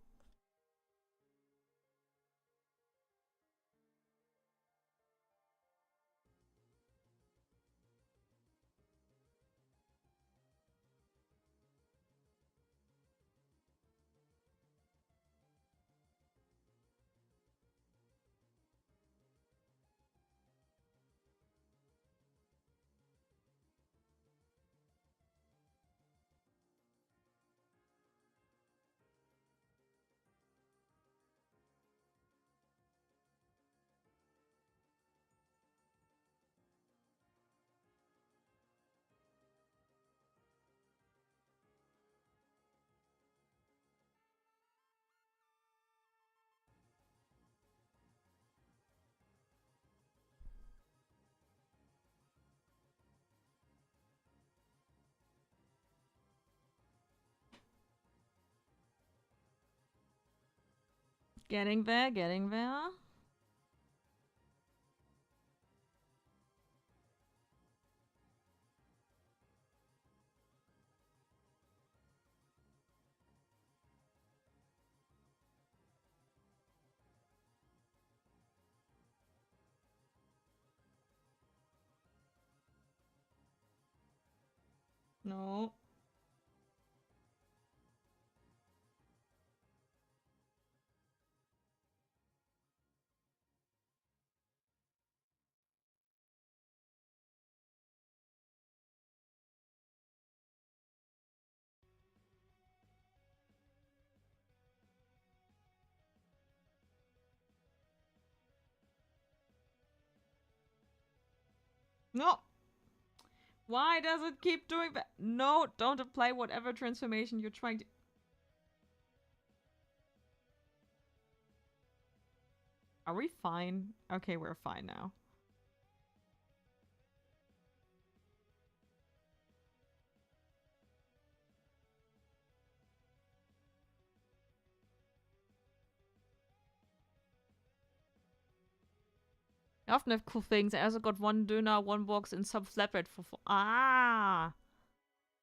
Getting there, getting there. No. No. Why does it keep doing that? No, don't apply whatever transformation you're trying to. Are we fine? Okay, we're fine now. I often have cool things. I also got one döner, one box, and some flatbread for. Ah!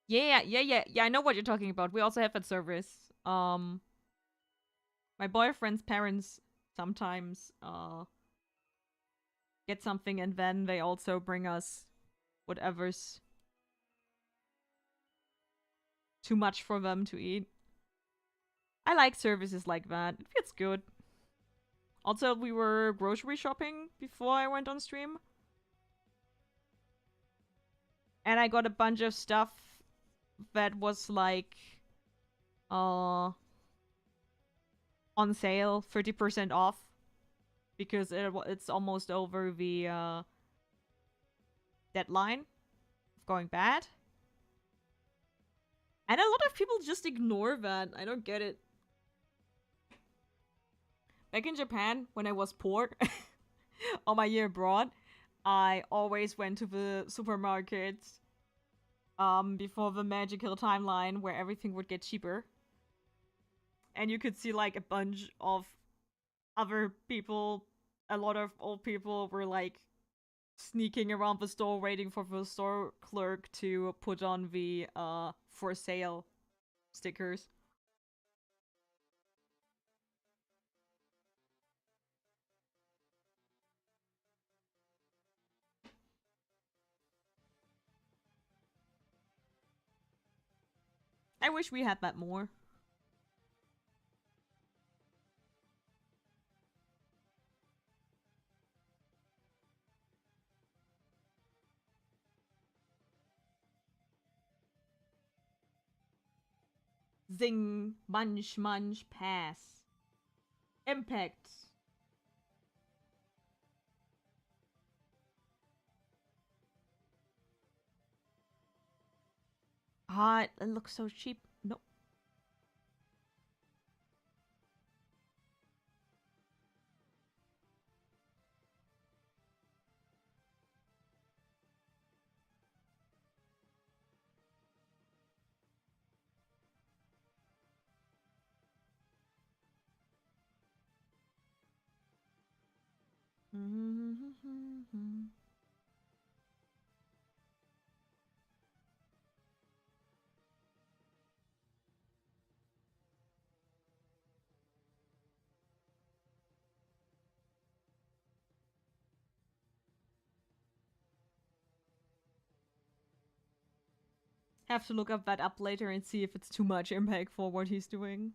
Yeah. I know what you're talking about. We also have that service. My boyfriend's parents sometimes get something and then they also bring us whatever's too much for them to eat. I like services like that. It feels good. Also, we were grocery shopping before I went on stream. And I got a bunch of stuff that was like on sale, 30% off. Because it's almost over the deadline of going bad. And a lot of people just ignore that. I don't get it. Back in Japan, when I was poor on my year abroad, I always went to the supermarket before the magical timeline where everything would get cheaper. And you could see like a bunch of other people, a lot of old people were like sneaking around the store waiting for the store clerk to put on the for sale stickers. I wish we had that more. Zing, munch, munch, pass. Impact. Ah, it looks so cheap. Nope. Have to look up that up later and see if it's too much impact for what he's doing.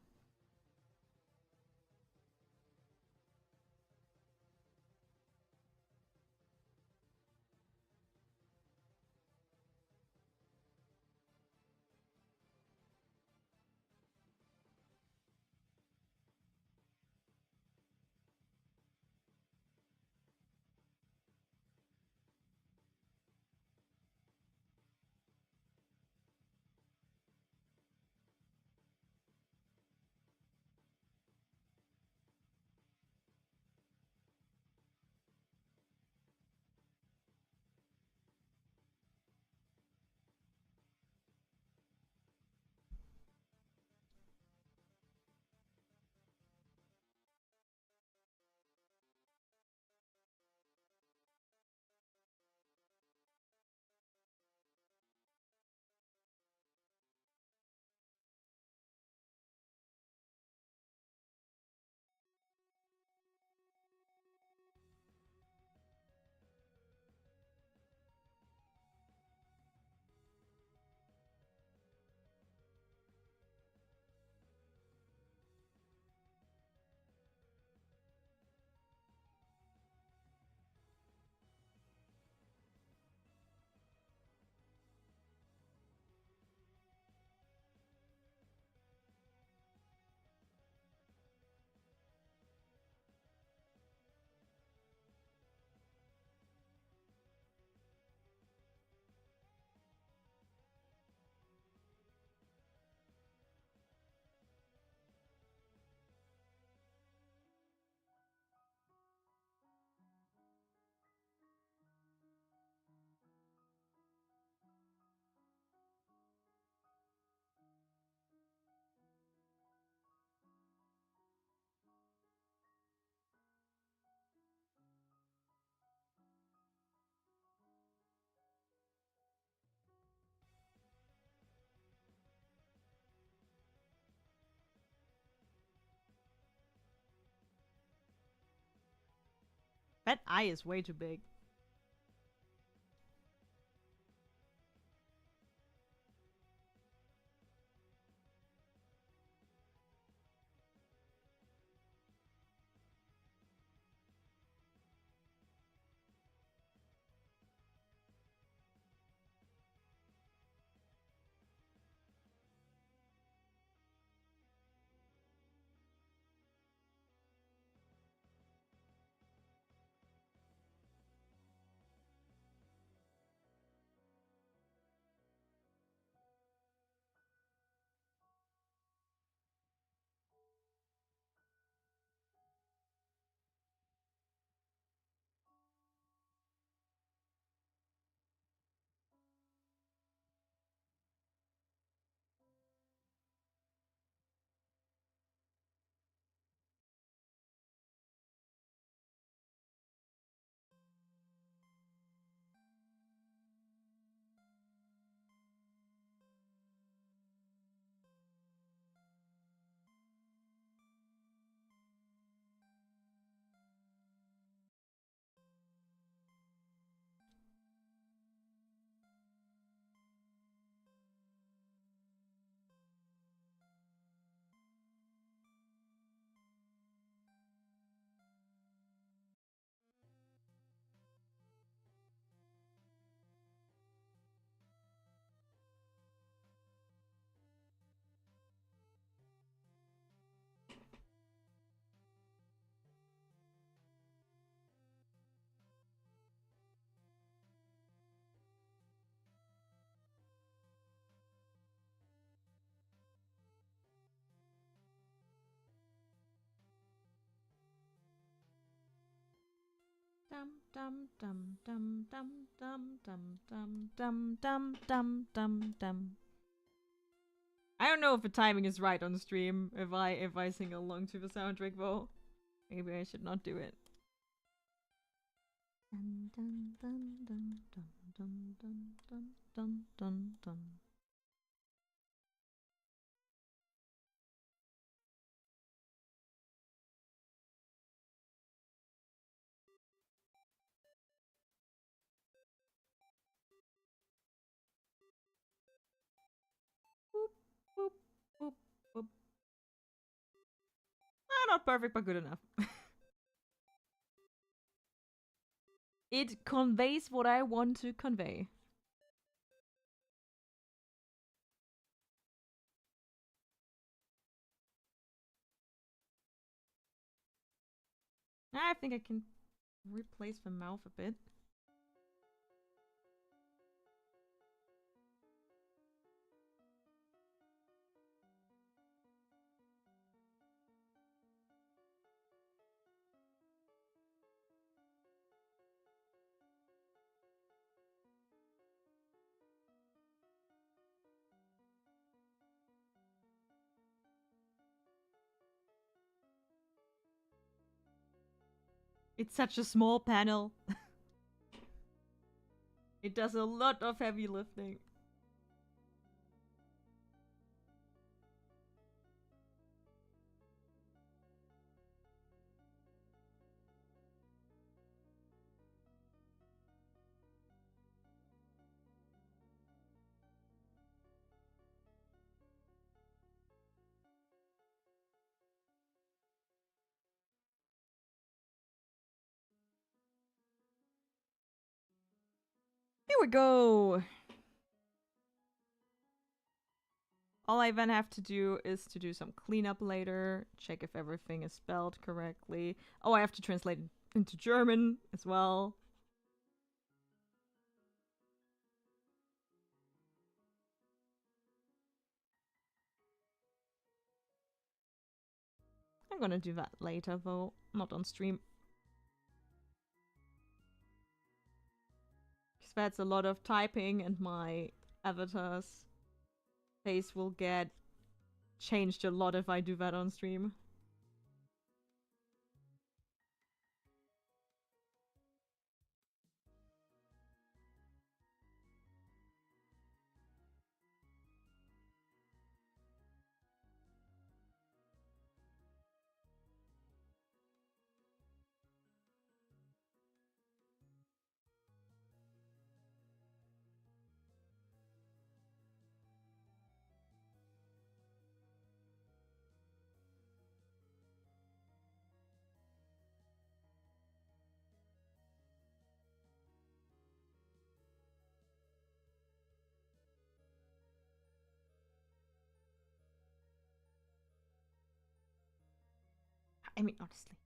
That eye is way too big. dum dum dum dum dum dum dum dum dum dum dum dum. I don't know if the timing is right on stream if I sing along to the soundtrack though. Maybe I should not do it. Dun dun dun dun dun dun dun dun dun dun. Boop boop boop boop. Not perfect, but good enough. It conveys what I want to convey. I think I can replace the mouth a bit. It's such a small panel. It does a lot of heavy lifting. Here we go. All I then have to do is to do some cleanup later, check if everything is spelled correctly. Oh, I have to translate it into German as well. I'm gonna do that later though, not on stream. Because that's a lot of typing and my avatar's face will get changed a lot if I do that on stream. I mean, honestly.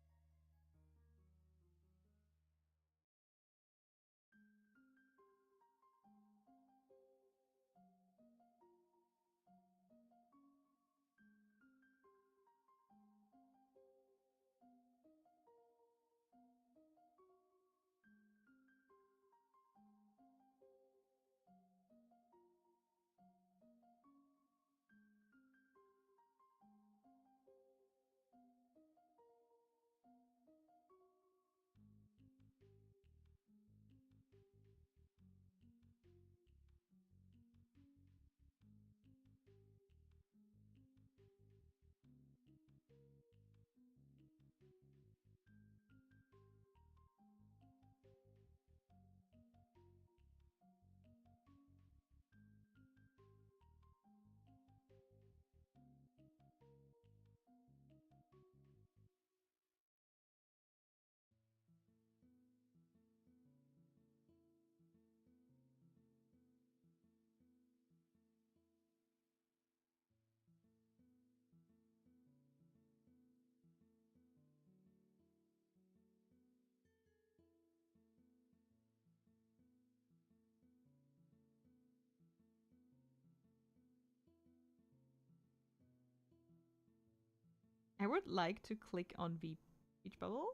I would like to click on the beach bubble.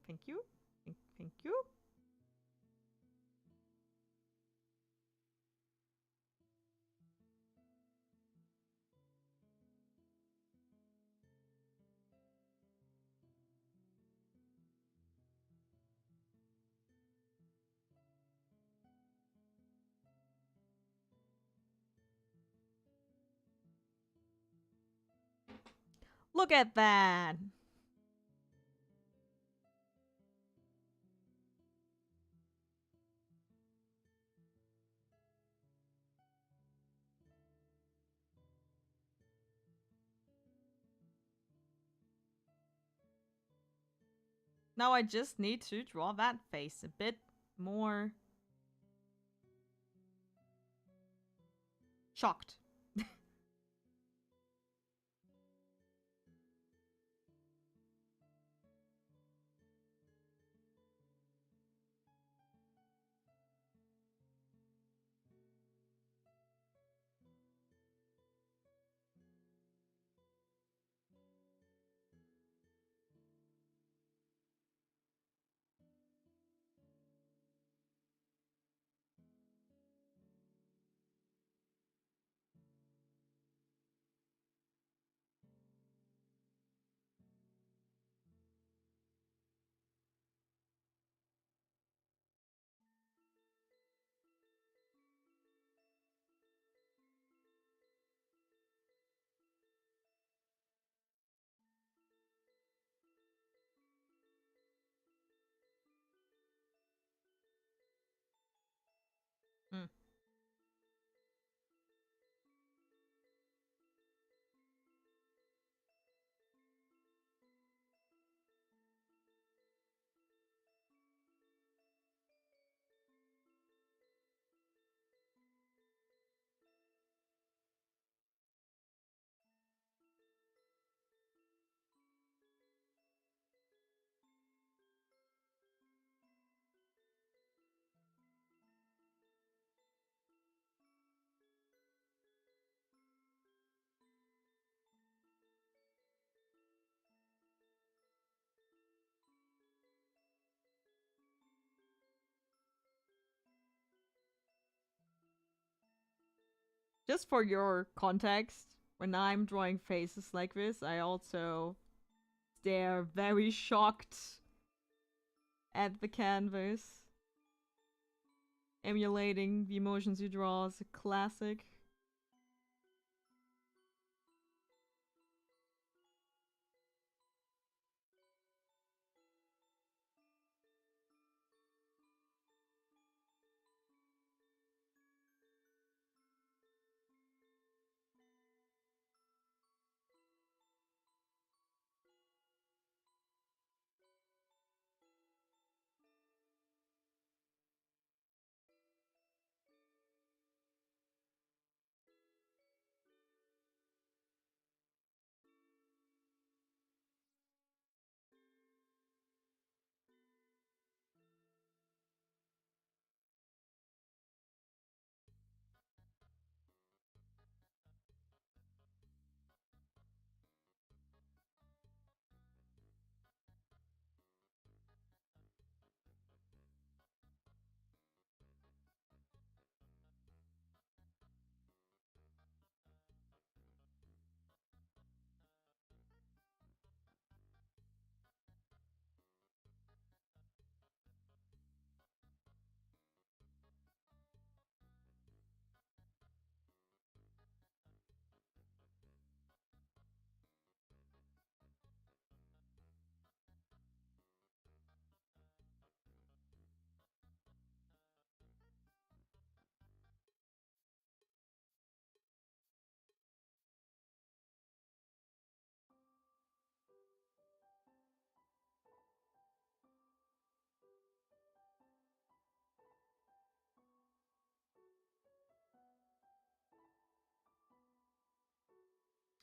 Thank you. Thank you. Look at that. Now I just need to draw that face a bit more shocked. Hmm. Just for your context, when I'm drawing faces like this, I also stare very shocked at the canvas. Emulating the emotions you draw is a classic.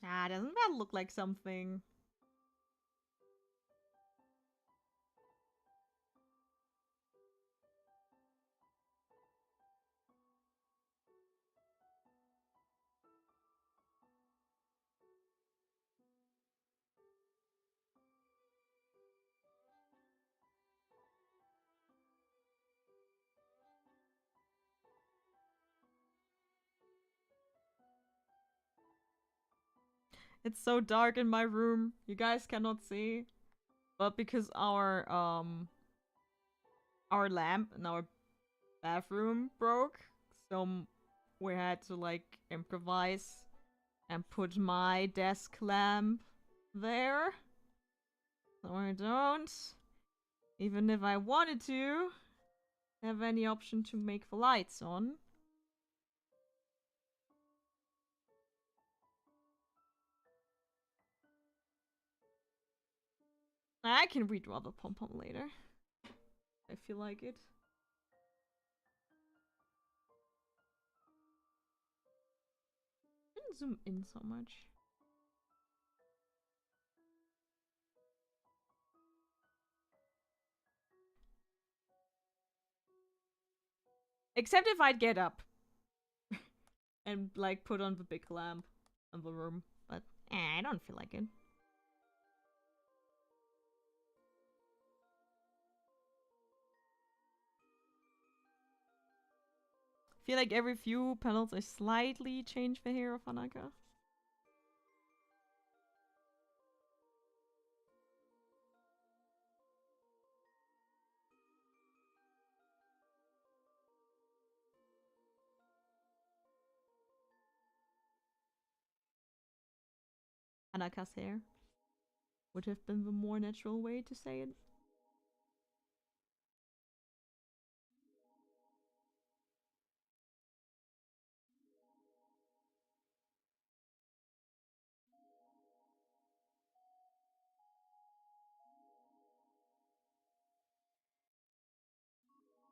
Ah, doesn't that look like something? It's so dark in my room. You guys cannot see. But because our lamp in our bathroom broke, so we had to like improvise and put my desk lamp there. So I don't, even if I wanted to, have any option to make the lights on. I can redraw the pom-pom later. I feel like it. Didn't zoom in so much. Except if I'd get up and like put on the big lamp in the room. But I don't feel like it. Feel like every few panels I slightly change the hair of Hanaka. Hanaka's hair would have been the more natural way to say it.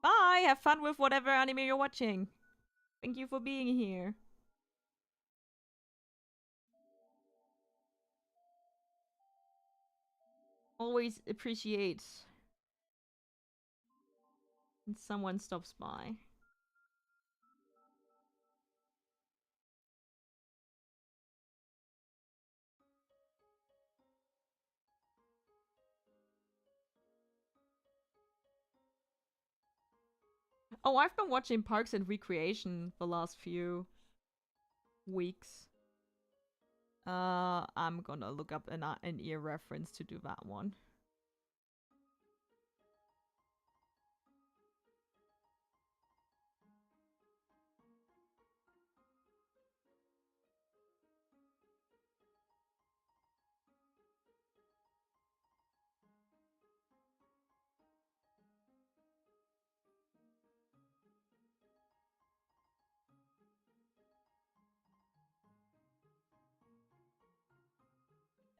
Bye! Have fun with whatever anime you're watching. Thank you for being here. Always appreciate when someone stops by. Oh, I've been watching Parks and Recreation the last few weeks. I'm gonna look up an ear reference to do that one.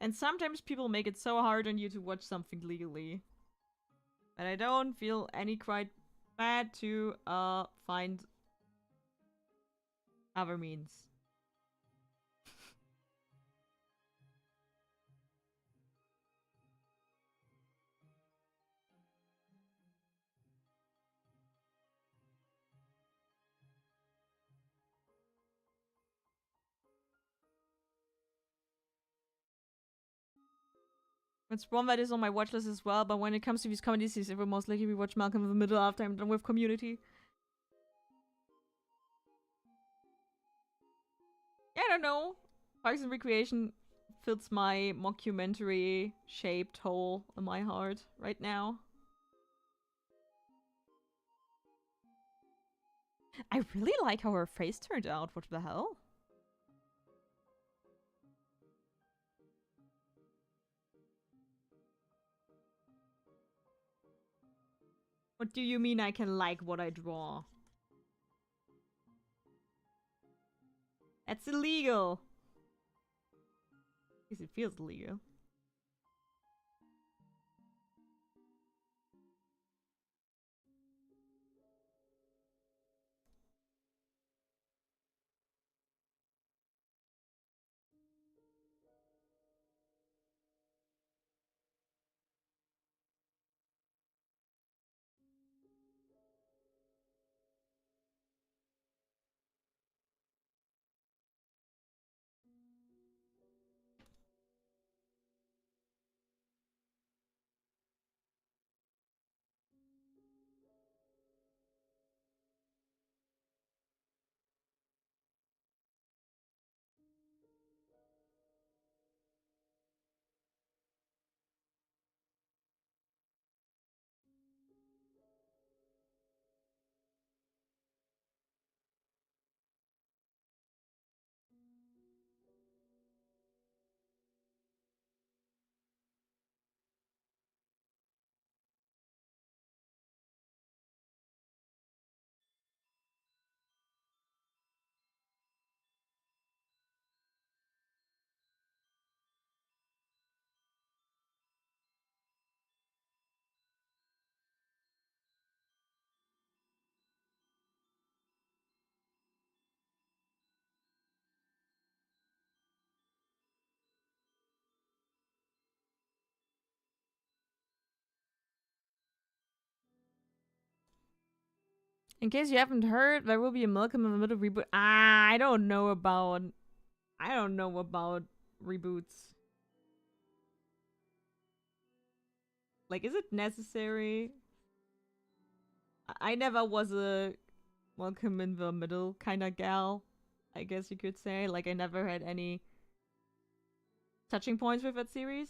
And sometimes people make it so hard on you to watch something legally. But I don't feel any quite bad to find other means. It's one that is on my watch list as well, but when it comes to these comedy series, I will most likely watch Malcolm in the Middle after I'm done with Community. Yeah, I don't know. Parks and Recreation fills my mockumentary shaped hole in my heart right now. I really like how her face turned out. What the hell? What do you mean I can like what I draw? That's illegal. At least it feels illegal. In case you haven't heard, there will be a Malcolm in the Middle reboot. I don't know about. I don't know about reboots. Like, is it necessary? I never was a Malcolm in the Middle kind of gal, I guess you could say. Like, I never had any touching points with that series.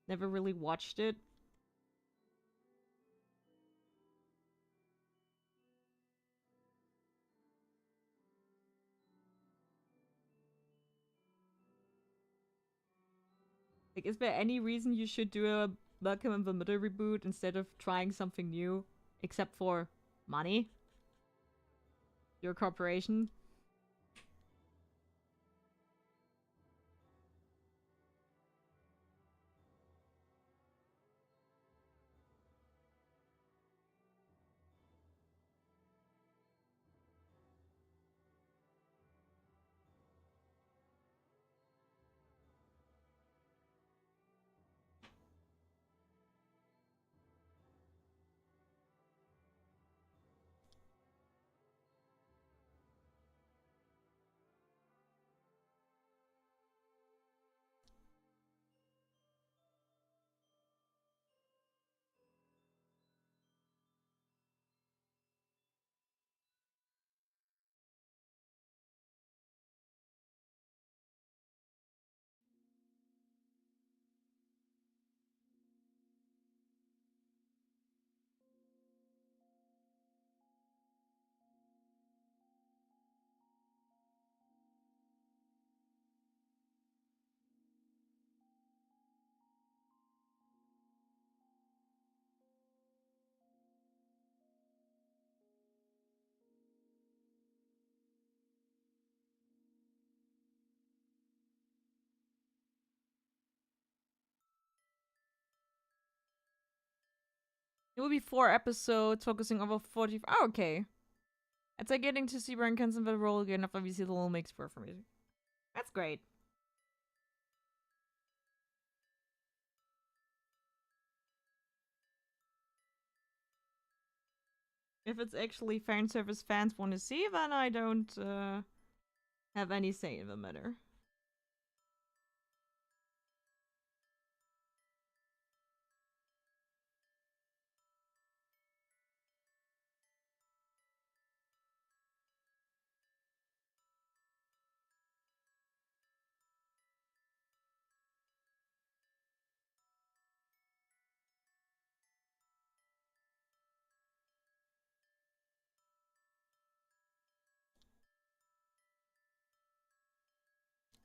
Never really watched it. Like, is there any reason you should do a Malcolm in the Middle reboot instead of trying something new? Except for money? Your corporation? It will be 4 episodes focusing over 40. Oh, okay. It's like getting to see Brian Cranston the role again after we see the Little Mix performance. That's great. If it's actually fan service fans want to see, then I don't have any say in the matter.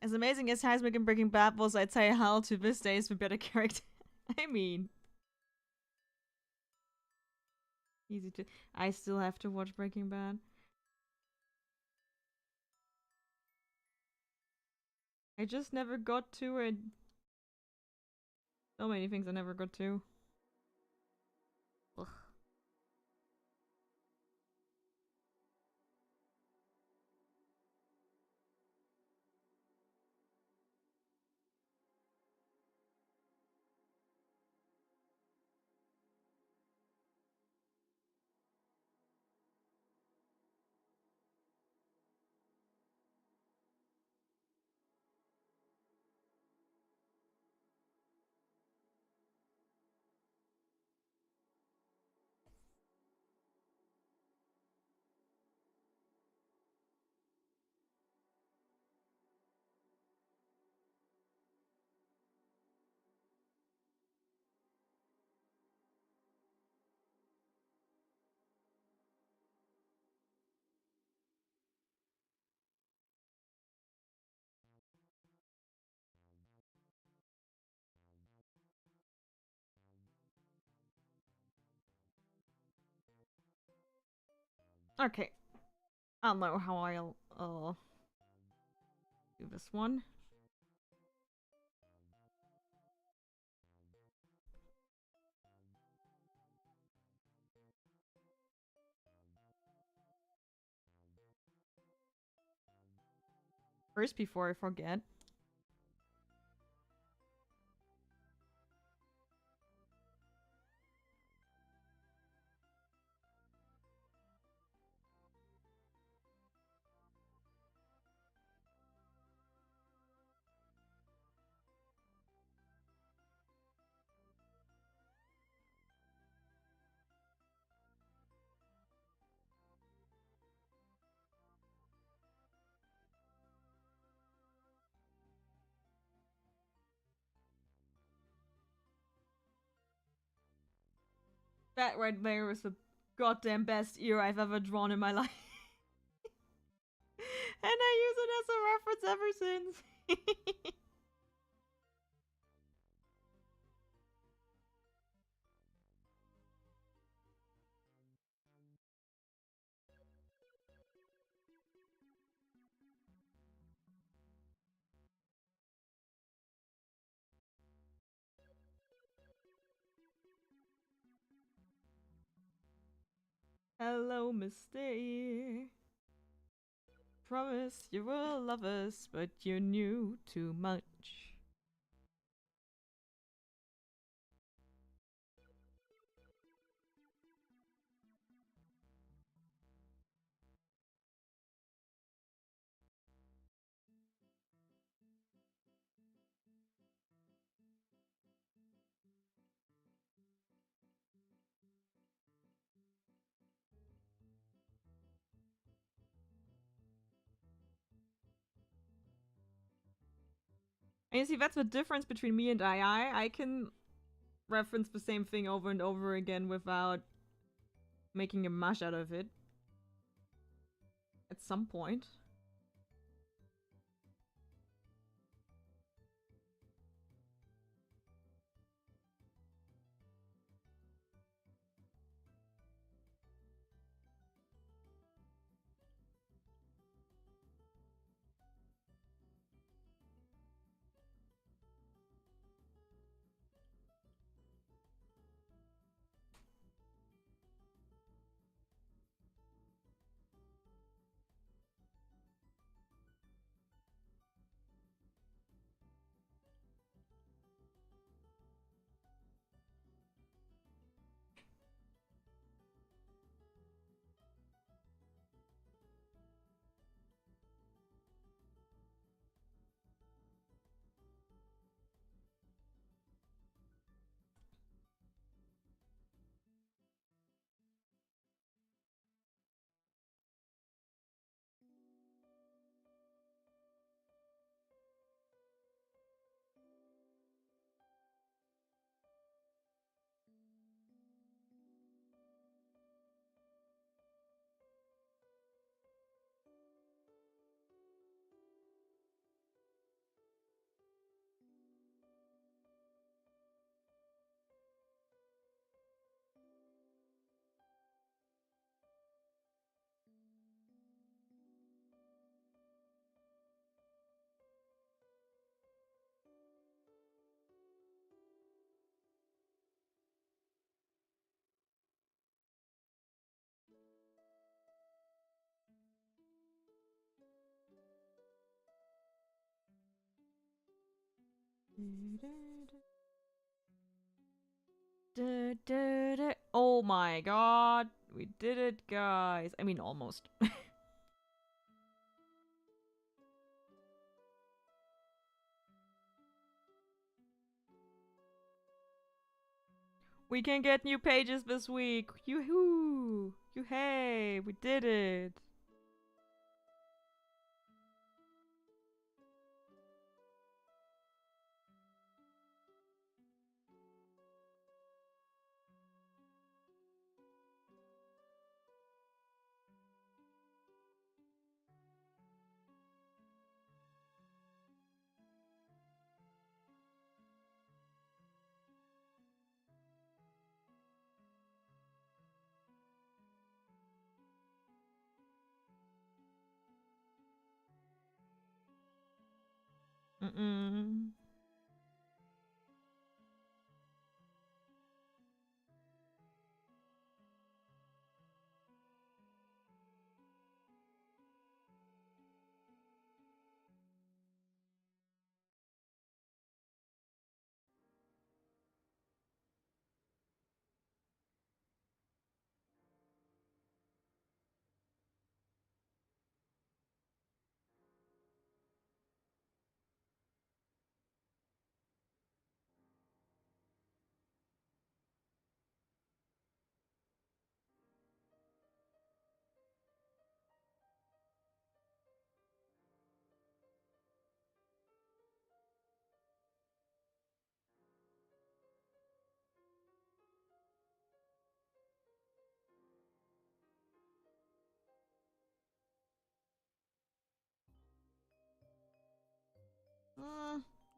As amazing as Heisman in Breaking Bad was, I'd say Hal to this day is the better character. I mean, easy to. I still have to watch Breaking Bad. I just never got to it. So many things I never got to. Ugh. Okay. I don't know how I'll do this one. First, before I forget. That right there is the goddamn best ear I've ever drawn in my life. And I use it as a reference ever since. Hello, Mr. Ear. Promise you will love us, but you knew too much. And you see, that's the difference between me and I can reference the same thing over and over again without making a mush out of it. At some point. Oh my god. We did it, guys. I mean, almost. We can get new pages this week. Yoo-hoo! Yoo-hey! We did it! Mm-mm.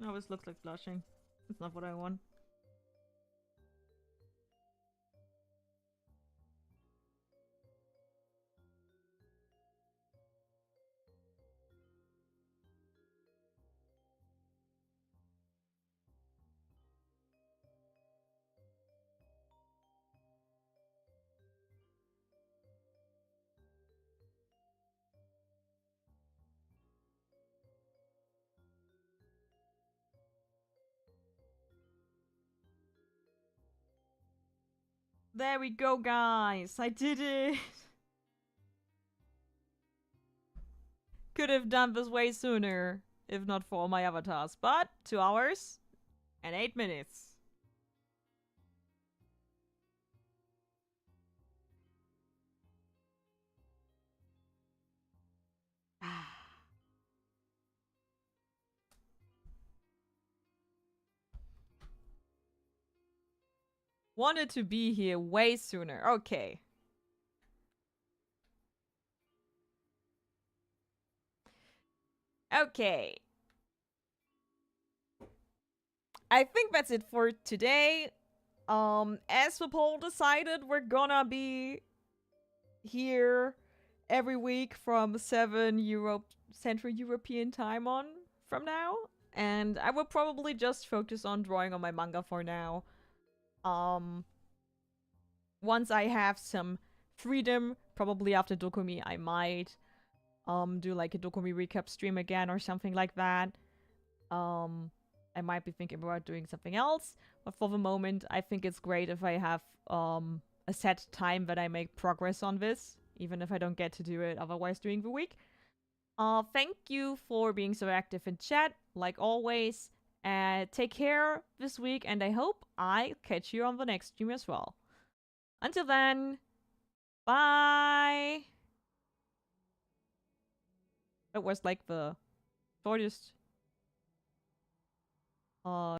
No, this looks like blushing. It's not what I want. There we go, guys. I did it. Could have done this way sooner if not for all my avatars. But 2 hours and 8 minutes. Wanted to be here way sooner. Okay. Okay. I think that's it for today. As the poll decided, we're gonna be here every week from 7 Europe Central European time on from now. And I will probably just focus on drawing on my manga for now. Once I have some freedom, probably after Dokumi, I might do like a Dokumi recap stream again or something like that. I might be thinking about doing something else, but for the moment, I think it's great if I have a set time that I make progress on this, even if I don't get to do it otherwise during the week. Thank you for being so active in chat, like always. Take care this week, and I hope I catch you on the next stream as well. Until then, bye! It was like the shortest